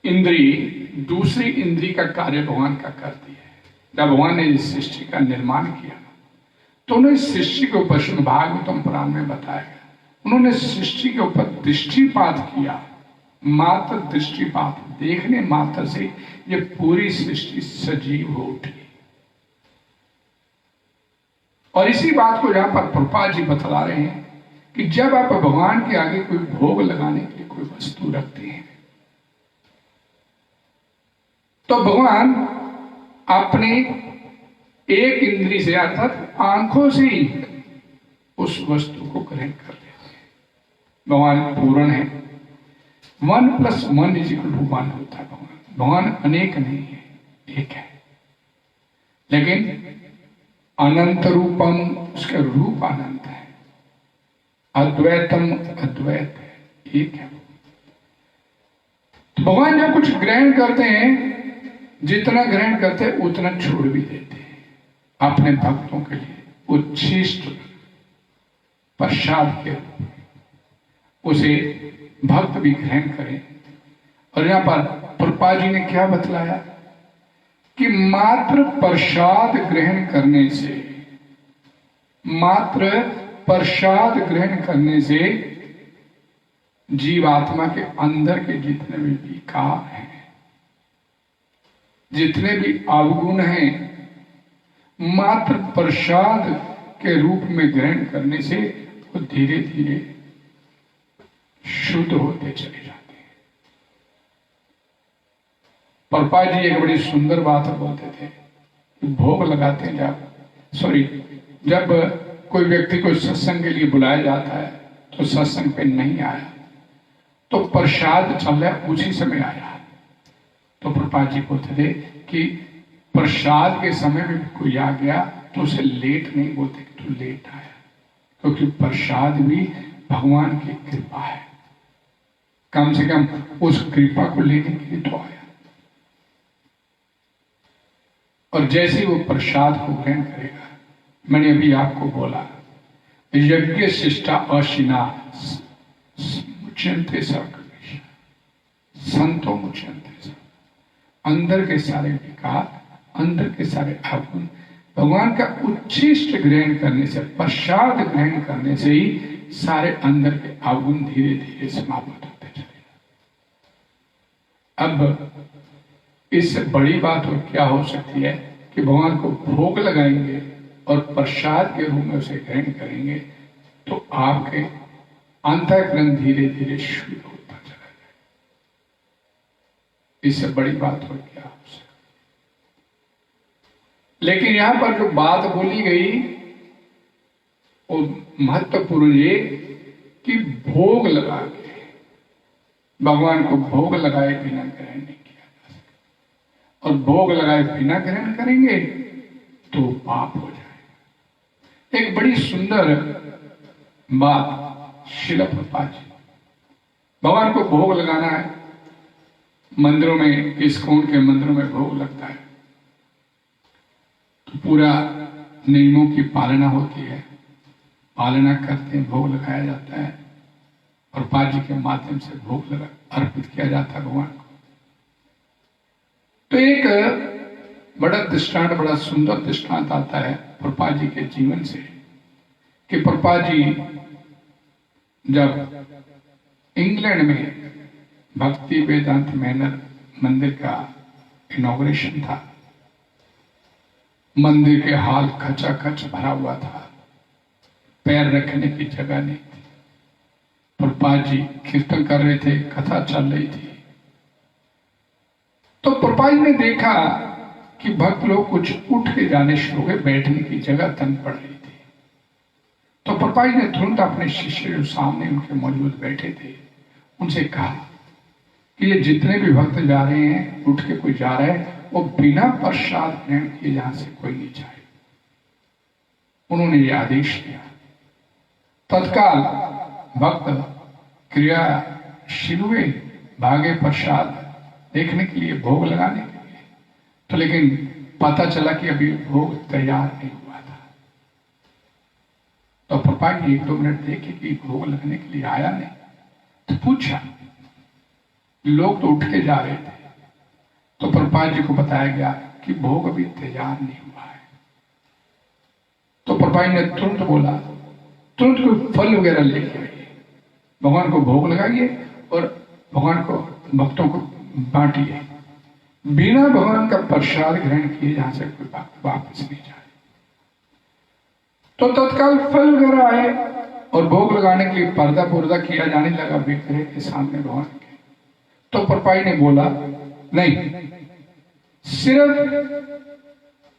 इंद्री दूसरी इंद्री का कार्य भगवान का करती है। जब भगवान ने इस सृष्टि का निर्माण किया तो उन्होंने सृष्टि के ऊपर भागवतम पुराण में बताया गया, उन्होंने सृष्टि के ऊपर दृष्टिपात किया, मात्र दृष्टिपात, देखने मात्र से ये पूरी सृष्टि सजीव हो उठी। और इसी बात को यहां पर प्रभुपाद जी बतला रहे हैं कि जब आप भगवान के आगे कोई भोग लगाने के लिए कोई वस्तु रखते हैं तो भगवान अपने एक इंद्री से अर्थात आंखों से ही उस वस्तु को ग्रहण कर लेते हैं। भगवान पूर्ण है, 1+1 = 1 होता है। भगवान अनेक नहीं है, एक है, लेकिन अनंत रूपम, उसका रूप अनंत है, अद्वैतम अद्वैत है, एक है। तो भगवान जब कुछ ग्रहण करते हैं, जितना ग्रहण करते हैं उतना छोड़ भी देते हैं अपने भक्तों के लिए उच्छिष्ट प्रसाद के रूप में, उसे भक्त भी ग्रहण करें। और यहां पर प्रभुपाद जी ने क्या बतलाया कि मात्र प्रसाद ग्रहण करने से, मात्र प्रसाद ग्रहण करने से जीवात्मा के अंदर के जितने भी विकार हैं, जितने भी अवगुण हैं, मात्र प्रसाद के रूप में ग्रहण करने से वो धीरे धीरे शुद्ध होते चले जाते हैं। प्रभुपाद जी एक बड़ी सुंदर बात बोलते थे, भोग लगाते हैं जब कोई व्यक्ति को सत्संग के लिए बुलाया जाता है तो सत्संग पे नहीं आया तो प्रसाद चल रहा है, उसी समय आया तो प्रभुपाद जी बोलते थे कि प्रसाद के समय में कोई आ गया तो उसे लेट नहीं बोलते कि तू लेट आया, क्योंकि प्रसाद भी भगवान की कृपा है, कम से कम उस कृपा को लेने के लिए तो आया। और जैसे वो प्रसाद को ग्रहण करेगा, मैंने अभी आपको बोला यज्ञ शिष्टा अशिना मुच्यन्ते सर्वक्लेशः, संतो मुच्यन्ते सर्व, अंदर के सारे विकार, अंदर के सारे अवगुण भगवान का उच्छिष्ट ग्रहण करने से, प्रसाद ग्रहण करने से ही सारे अंदर के अवगुण धीरे धीरे समाप्त होते चले। अब इससे बड़ी बात और क्या हो सकती है कि भगवान को भोग लगाएंगे और प्रसाद के रूप में उसे ग्रहण करेंगे तो आपके अंतःकरण धीरे धीरे शुद्ध होता चला जाए। इससे बड़ी बात और क्या हो सकती। लेकिन यहां पर जो बात बोली गई वो महत्वपूर्ण ये कि भोग लगा के, भगवान को भोग लगाए बिना ग्रहण नहीं किया जा सकता, और भोग लगाए बिना ग्रहण करेंगे तो पाप हो जाए। एक बड़ी सुंदर बात श्रील प्रभुपाद जी, भगवान को भोग लगाना है, मंदिरों में, इस्कॉन के मंदिरों में भोग लगता है तो पूरा नियमों की पालना होती है, पालना करते हैं, भोग लगाया जाता है और प्रभुपाद जी के माध्यम से भोग लगा अर्पित किया जाता है भगवान को। तो एक बड़ा दृष्टांत, बड़ा सुंदर दृष्टांत आता है प्रभुपाद जी के जीवन से कि प्रभुपाद जी जब इंग्लैंड में भक्ति वेदांत मैनर मंदिर का इनॉग्रेशन था, मंदिर के हाल खचाखच भरा हुआ था, पैर रखने की जगह नहीं थी। प्रभुपाद जी कीर्तन कर रहे थे, कथा चल रही थी, तो प्रभुपाद जी ने देखा कि भक्त लोग कुछ उठ के जाने शुरू हो गए, बैठने की जगह तंग पड़ रही थी। तो प्रभुपाद जी ने तुरंत अपने शिष्य जो सामने उनके मौजूद बैठे थे उनसे कहा कि ये जितने भी भक्त जा रहे हैं, उठ के कोई जा रहा है, वो बिना प्रसाद ग्रहण किए यहां से कोई नहीं जाए। उन्होंने ये आदेश दिया। तत्काल भक्त क्रियाशील हुए, भागे प्रसाद देखने के लिए, भोग लगाने के लिए। तो लेकिन पता चला कि अभी भोग तैयार नहीं हुआ था। तो प्रभुपाद जी 1-2 मिनट देखे कि भोग लगने के लिए आया नहीं, तो पूछा, लोग तो उठ के जा रहे थे। तो प्रभुपाद जी को बताया गया कि भोग अभी तैयार नहीं हुआ है। तो प्रभुपाद जी ने तुरंत बोला, तुरंत कोई फल वगैरह लेके आइए, भगवान को भोग लगाइए और भगवान को, भक्तों को बांटिए। बिना भगवान का प्रसाद ग्रहण किए यहां से कोई वापस नहीं जाए। तो तत्काल फल वगैरह आए और भोग लगाने के लिए पर्दा पुर्दा किया जाने लगा विग्रह के सामने भगवान के। तो प्रभुपाद ने बोला, नहीं, सिर्फ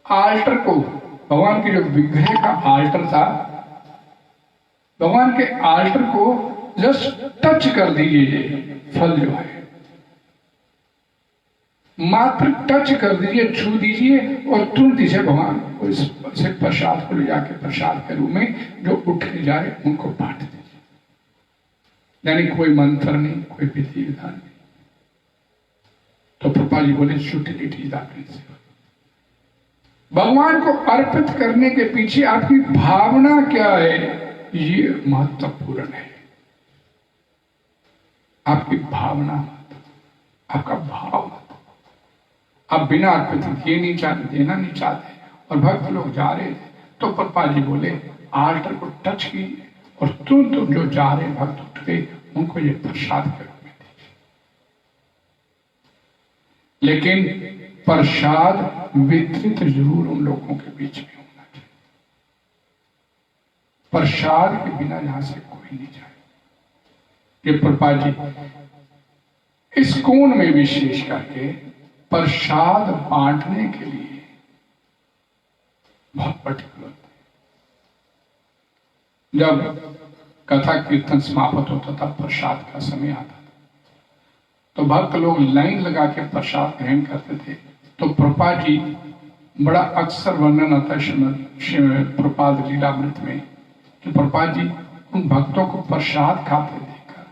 आल्टर को, भगवान के जो विग्रह का आल्टर था, भगवान के आल्टर को जस्ट टच कर दीजिए, फल जो है मात्र टच कर दीजिए, छू दीजिए और तुरंत इसे भगवान को, इसे प्रसाद को ले जाके प्रसाद के रूप में जो उठ के जा रहे उनको बांट दीजिए। यानी कोई मंत्र नहीं, कोई विधि विधान नहीं। तो प्रभुपाद जी बोले, यूटिलिटी इज द प्रिंसिपल। भगवान को अर्पित करने के पीछे आपकी भावना क्या है, ये महत्वपूर्ण है। आपकी भावना, आपका भाव। आप बिना अर्पित किए नहीं चाहते, देना नहीं चाहते, और भक्त लोग जा रहे थे। तो प्रभुपाद जी बोले, आल्टर को टच कीजिए और तुरंत जो जा रहे भक्त उठ गए, उनको ये प्रसाद के रूप में दीजिए। लेकिन प्रसाद वितरित जरूर उन लोगों के बीच में होना चाहिए। प्रसाद के बिना यहां से कोई नहीं जाए। ये प्रभुपाद जी इस कोण में विशेष करके प्रसाद बांटने के लिए बहुत पर्टिकुलर थे। जब कथा कीर्तन समाप्त होता था, प्रसाद का समय आता था, तो भक्त लोग लाइन लगा के प्रसाद ग्रहण करते थे। तो प्रभुपाद जी, बड़ा अक्सर वर्णन आता है श्रीमद् प्रभुपाद लीलामृत में कि प्रभुपाद जी उन भक्तों को प्रसाद खाते देखकर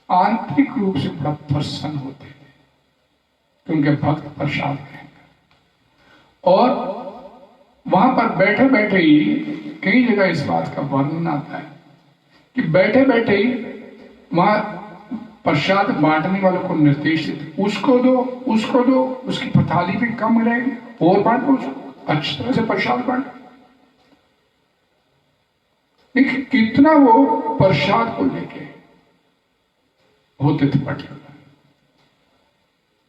आंतरिक रूप से बड़ा प्रसन्न होते थे कि उनके भक्त प्रसाद ग्रहण कर। और वहां पर बैठे बैठे ही, कई जगह इस बात का वर्णन आता है कि बैठे बैठे ही वहां प्रसाद बांटने वालों को निर्देश देते, उसको दो, उसको दो, उसकी पथाली भी कम रहेगी, और बांटो, उसको अच्छी तरह से प्रसाद बांटो। देखिए कितना वो प्रसाद को लेके होते थे पर्टिकुलर।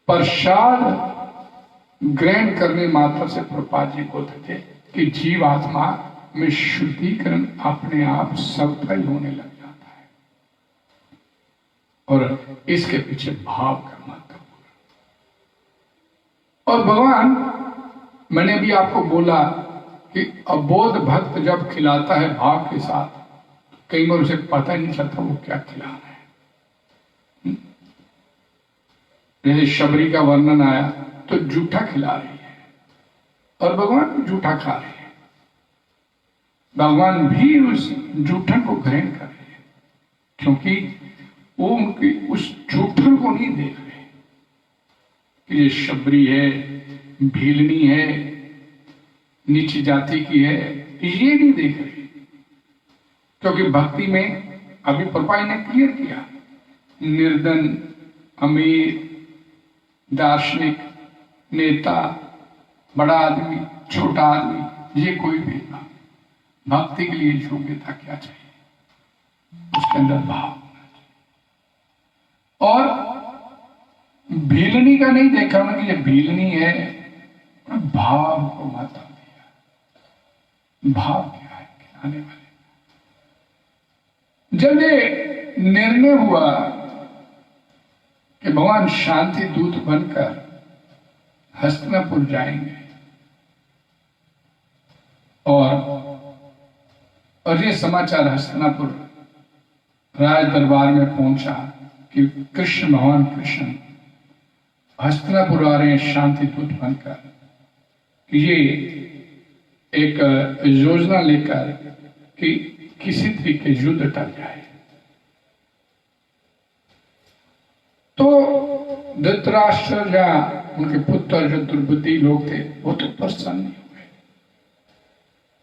प्रसाद ग्रहण करने मात्र से प्रभुपाद जी बोलते थे कि जीव आत्मा में शुद्धिकरण अपने आप सबका ही होने लग जाता है, और इसके पीछे भाव का महत्व। और भगवान, मैंने भी आपको बोला कि अबोध भक्त जब खिलाता है भाव के साथ, कई बार उसे पता ही नहीं चलता वो क्या खिला रहा है। जैसे शबरी का वर्णन आया तो जूठा खिला रही है और भगवान जूठा खा रहे हैं। भगवान भी उस जूठन को ग्रहण कर रहे हैं, क्योंकि वो उनकी उस जूठन को नहीं देख रहे कि ये शबरी है, भीलनी है, नीची जाति की है, ये नहीं देख रहे। क्योंकि भक्ति में अभी प्रभुपाद ने क्लियर किया, निर्धन, अमीर, दार्शनिक, नेता, बड़ा आदमी, छोटा आदमी, ये कोई भी भक्ति के लिए योग्यता क्या चाहिए, उसके अंदर भाव होना चाहिए। और भीलनी का नहीं देखा उन्होंने कि ये भीलनी है, भाव को महत्व दिया। भाव क्या है खिलाने वाले। जब ये निर्णय हुआ कि भगवान शांति दूत बनकर हस्तिनापुर जाएंगे और और ये समाचार हस्तिनापुर राज दरबार में पहुंचा कि कृष्ण भगवान कृष्ण हस्तिनापुर आ रहे हैं शांति दूत बनकर, कि ये एक योजना लेकर कि किसी तरीके युद्ध टल जाए। तो धृतराष्ट्र या उनके पुत्र जो दुर्बुद्धि लोग थे वो तो प्रसन्न नहीं हुए,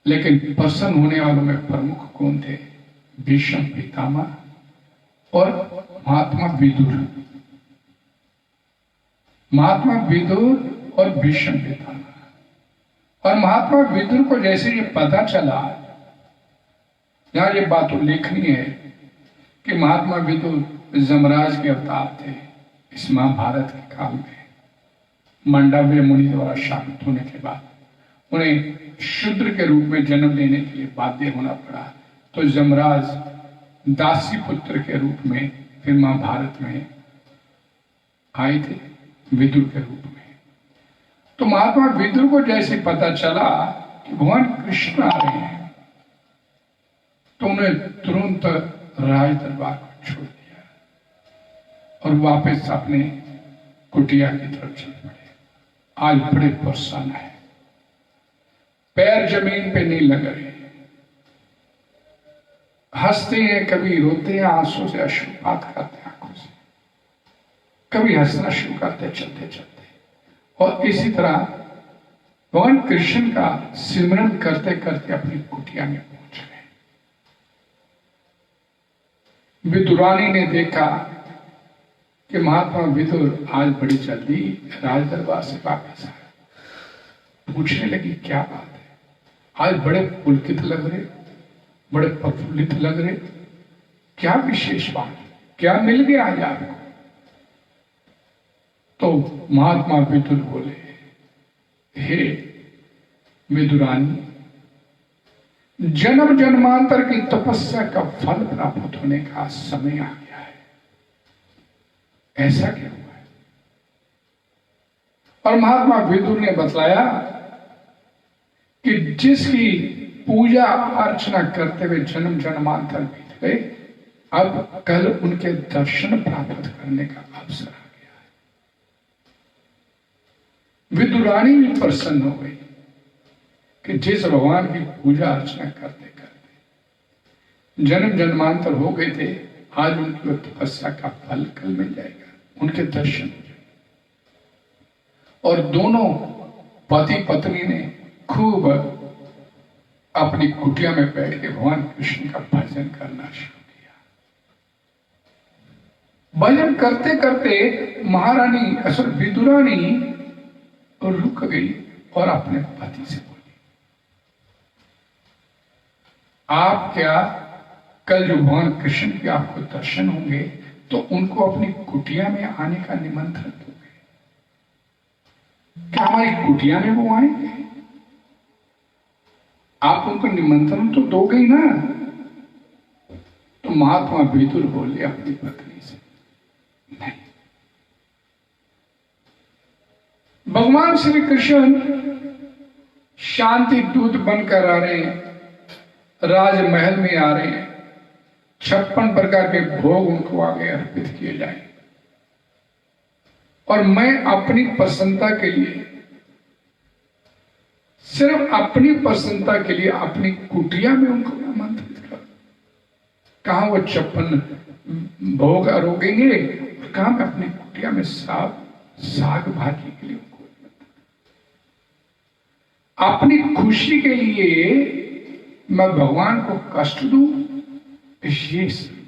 लेकिन प्रसन्न होने वालों में प्रमुख कौन थे? भीष्म पितामह और महात्मा विदुर। महात्मा विदुर और भीष्म पितामह। और महात्मा विदुर को जैसे ये पता चला, यहां ये बात उल्लेखनीय है कि महात्मा विदुर जमराज के अवतार थे इस महाभारत के काल में। मांडव्य मुनि द्वारा शापित होने के बाद उन्हें शूद्र के रूप में जन्म लेने के लिए बाध्य होना पड़ा। तो जमराज दासी पुत्र के रूप में फिर महाभारत में आए थे, विदुर के रूप में। तो महात्मा विदुर को जैसे पता चला कि भगवान कृष्ण आ रहे हैं, तो उन्हें तुरंत राज दरबार को छोड़ दिया और वापस अपने कुटिया की तरफ चल पड़े। आज बड़े परेशान है, पैर जमीन पे नहीं लग रहे, हंसते हैं, कभी रोते हैं, आंसू से अश्रुपात करते हैं आंखों से, कभी हंसना शुरू करते चलते चलते। और इसी तरह भगवान कृष्ण का सिमरन करते करते अपनी कुटिया में पहुंच गए। विदुरानी ने देखा कि महात्मा विदुर आज बड़ी जल्दी राज दरबार से वापस आए। पूछने लगी क्या बात है, आज बड़े पुलकित लग रहे, बड़े प्रफुल्लित लग रहे, क्या विशेष बात, क्या मिल गया आज आपको? तो महात्मा विदुर बोले, हे विदुरानी, जन्म जन्मांतर की तपस्या का फल प्राप्त होने का समय आ गया है। ऐसा क्या हुआ है? और महात्मा विदुर ने बतलाया कि जिसकी पूजा अर्चना करते हुए जन्म जन्मांतर बीत गए, अब कल उनके दर्शन प्राप्त करने का अवसर आ गया है। विदुरानी भी प्रसन्न हो गई कि जिस भगवान की पूजा अर्चना करते करते जन्म जन्मांतर हो गए थे, आज उनकी तपस्या का फल कल मिल जाएगा, उनके दर्शन हो जाएंगे। और दोनों पति पत्नी ने खूब अपनी कुटिया में बैठ के भगवान कृष्ण का भजन करना शुरू किया। भजन करते करते महारानी असल विदुरानी रुक गई और अपने पति से बोली, आप क्या कल जो भगवान कृष्ण के आपको दर्शन होंगे तो उनको अपनी कुटिया में आने का निमंत्रण दोगे? क्या हमारी कुटिया में वो आएंगे? आप उनको निमंत्रण तो दोगे ही ना? तो महात्मा विदुर बोले अपनी पत्नी से, नहीं, भगवान श्री कृष्ण शांति दूत बनकर आ रहे हैं, राजमहल में आ रहे हैं, 56 प्रकार के भोग उनको आगे अर्पित किए जाए, और मैं अपनी प्रसन्नता के लिए, सिर्फ अपनी प्रसन्नता के लिए अपनी कुटिया में उनको आमंत्रित कर, कहा वो 56 भोग आरोगेंगे, कहा मैं अपनी कुटिया में साग भाजी के लिए उनको, अपनी खुशी के लिए मैं भगवान को कष्ट दूं, ये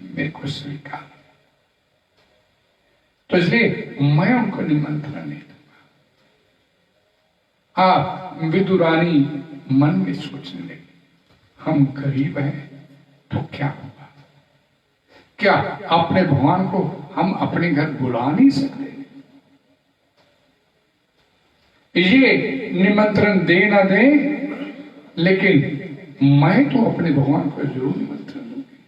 मेरे को स्वीकार। तो इसलिए मैं उनको निमंत्रण नहीं दूंगा। आप विदुरानी मन में सोचने लगी, हम गरीब हैं तो क्या होगा? क्या अपने भगवान को हम अपने घर बुला नहीं सकते? ये निमंत्रण दे ना दे, लेकिन मैं तो अपने भगवान को जरूर निमंत्रण दूंगी।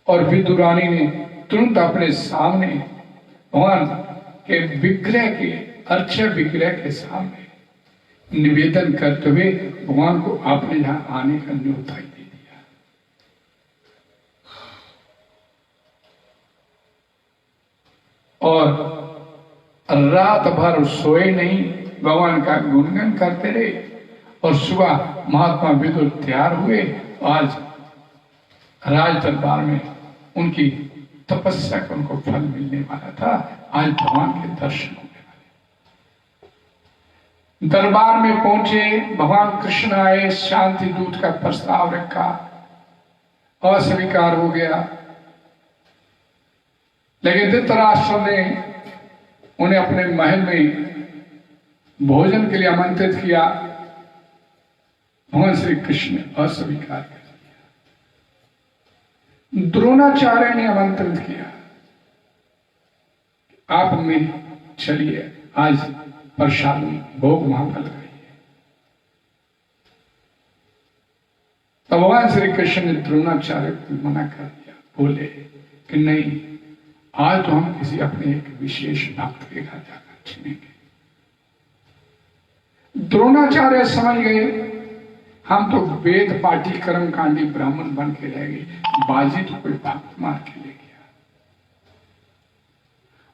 और विदुरानी ने तुरंत अपने सामने भगवान के विग्रह के, अर्चय विग्रह के सामने निवेदन करते हुए भगवान को आपने यहां आने का न्योता ही दे दिया। और रात भर सोए नहीं, भगवान का गुणगान करते रहे। और सुबह महात्मा विदुर तैयार हुए। आज राज दरबार में उनकी तपस्या का उनको फल मिलने वाला था। आज भगवान के दर्शन होने वाले। दरबार में पहुंचे, भगवान कृष्ण आए, शांति दूत का प्रस्ताव रखा, अस्वीकार हो गया। लेकिन धृतराष्ट्र ने उन्हें अपने महल में भोजन के लिए आमंत्रित किया। भगवान श्री कृष्ण ने अस्वीकार कर दिया। द्रोणाचार्य ने आमंत्रित किया, आप में चलिए, आज प्रसाद भोग वहां पर लगाइए। तो भगवान श्री कृष्ण ने द्रोणाचार्य को मना कर दिया, बोले कि नहीं, आज तो हम किसी अपने एक विशेष भक्त के घर जाकर चुनेंगे। द्रोणाचार्य समझ गए, हम तो वेद पाठी कर्मकांडी ब्राह्मण बन के रह गए, बाजी तो कोई भक्त मार के ले गया।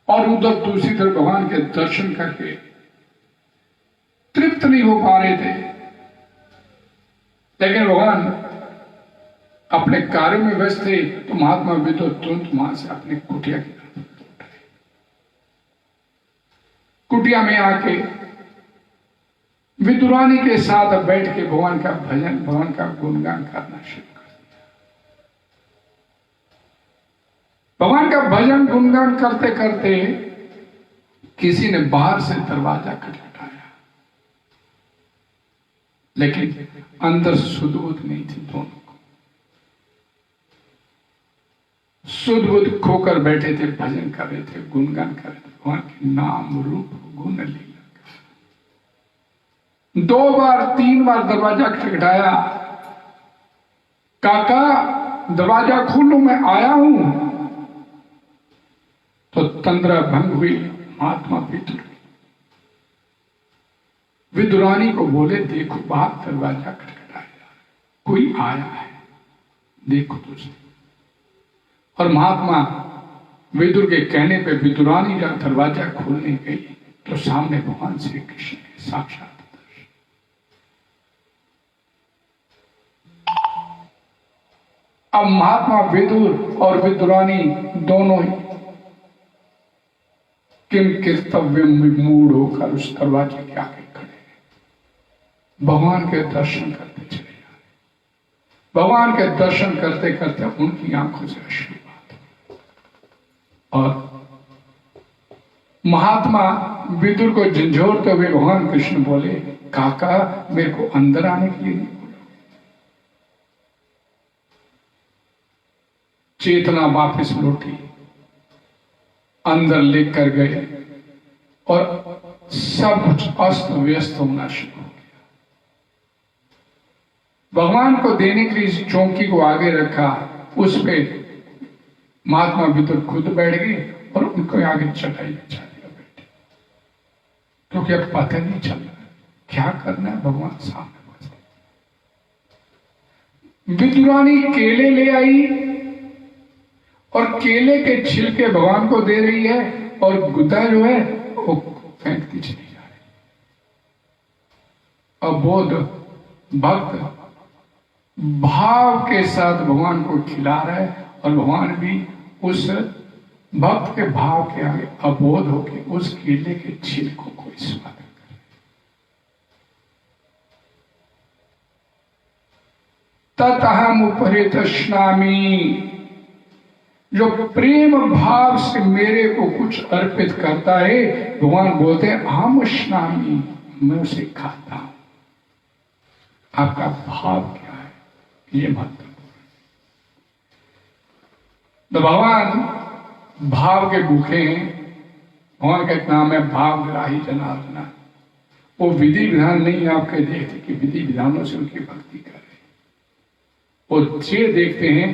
और उधर दूसरी तरफ भगवान के दर्शन करके तृप्त नहीं हो पा रहे थे। लेकिन भगवान अपने कार्य में व्यस्त थे। तो महात्मा विदुर तुरंत वहां से अपने कुटिया की तरफ उठे। कुटिया में आके विदुरानी के साथ बैठ के भगवान का भजन, भगवान का गुणगान करना शुरू कर दिया। भगवान का भजन गुणगान करते करते किसी ने बाहर से दरवाजा खटखटाया, लेकिन अंदर सुध-बुध नहीं थी। दोनों को सुध-बुध खोकर बैठे थे, भजन कर रहे थे, गुणगान कर रहे थे, भगवान के नाम रूप गुण लीला। 2 बार 3 बार दरवाजा खटखटाया, काका दरवाजा खोलो, मैं आया हूं। तो तंद्रा भंग हुई। महात्मा विदुर विदुरानी को बोले, देखो बाहर दरवाजा खटखटाया, कोई आया है, देखो तुझे। और महात्मा विदुर के कहने पे विदुरानी जब दरवाजा खोलने गई तो सामने भगवान श्री कृष्ण के साक्षात दर्शन। अब महात्मा विदुर और विदुरानी दोनों ही किम कर्तव्य में मूड होकर उस दरवाजे के आगे खड़े, भगवान के दर्शन करते चले जा रहे। भगवान के दर्शन करते करते उनकी आंखों से आशीर्वाद। और महात्मा विदुर को झंझोरते हुए भगवान कृष्ण बोले, काका मेरे को अंदर आने के लिए नहीं बोला। चेतना वापस लौटी, अंदर लेकर गए और सब कुछ अस्त व्यस्त होना शुरू हो गया। भगवान को देने के लिए चौकी को आगे रखा, उस पे महात्मा विदुर खुद बैठ गए और उनको आगे चटाई बिछा दिया बैठे, क्योंकि अब पता नहीं चल रहा क्या करना है। भगवान सामने बसते। विदुरानी केले ले आई और केले के छिलके भगवान को दे रही है, और गुदा जो है वो फेंकती चली जा रही। अबोध भक्त भाव के साथ भगवान को खिला रहा है, और भगवान भी उस भक्त के भाव के आगे अबोध होके उस केले के छिलकों को स्वागत कर रहे। ततहम उपरे तश्नामी, जो प्रेम भाव से मेरे को कुछ अर्पित करता है, भगवान बोलते हैं हम स्नामी, मैं उसे खाता हूं। आपका भाव क्या है, ये महत्वपूर्ण। तो भगवान भाव के भूखे हैं। भगवान का एक नाम है भाव ग्राही जनार्दना। वो विधि विधान नहीं आपके देखते कि विधि विधानों से उनकी भक्ति करें, वो ये देखते हैं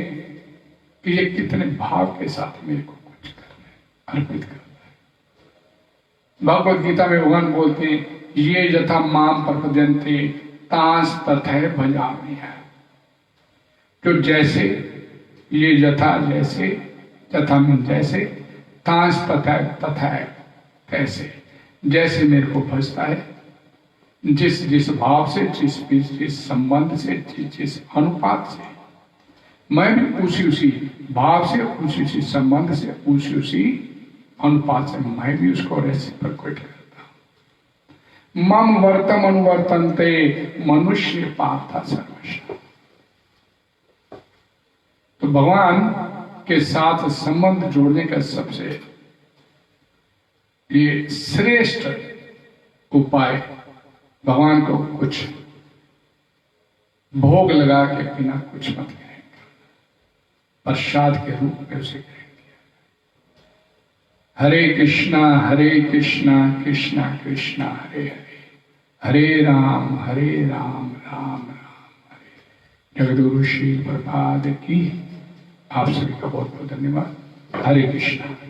कि ये कितने भाव के साथ मेरे को कुछ करना है, अर्पित करना है। भगवत गीता में भगवान बोलते हैं ये यथा माम प्रपद्यन्ते तांस तथैव भजामि है। तो जैसे ये यथा जैसे, तथा में जैसे, तांस तथैव तथैव कैसे, जैसे मेरे को भजता है, जिस जिस भाव से, जिस संबंध से, जिस अनुपात से, मैं भी उसी भाव से, उसी संबंध से, उसी अनुपात से मैं भी उसको रेसिप्रोकेट करता हूं। मम वर्तम अनुवर्तन्ते मनुष्य पार्थ सर्वश। तो भगवान के साथ संबंध जोड़ने का सबसे ये श्रेष्ठ उपाय, भगवान को कुछ भोग लगा के बिना कुछ मत करें, प्रसाद के रूप में उसे करें। हरे कृष्णा कृष्णा कृष्णा हरे हरे, हरे राम राम राम हरे। जगद्गुरु श्री प्रभुपाद की आप सभी का बहुत बहुत धन्यवाद। हरे कृष्णा।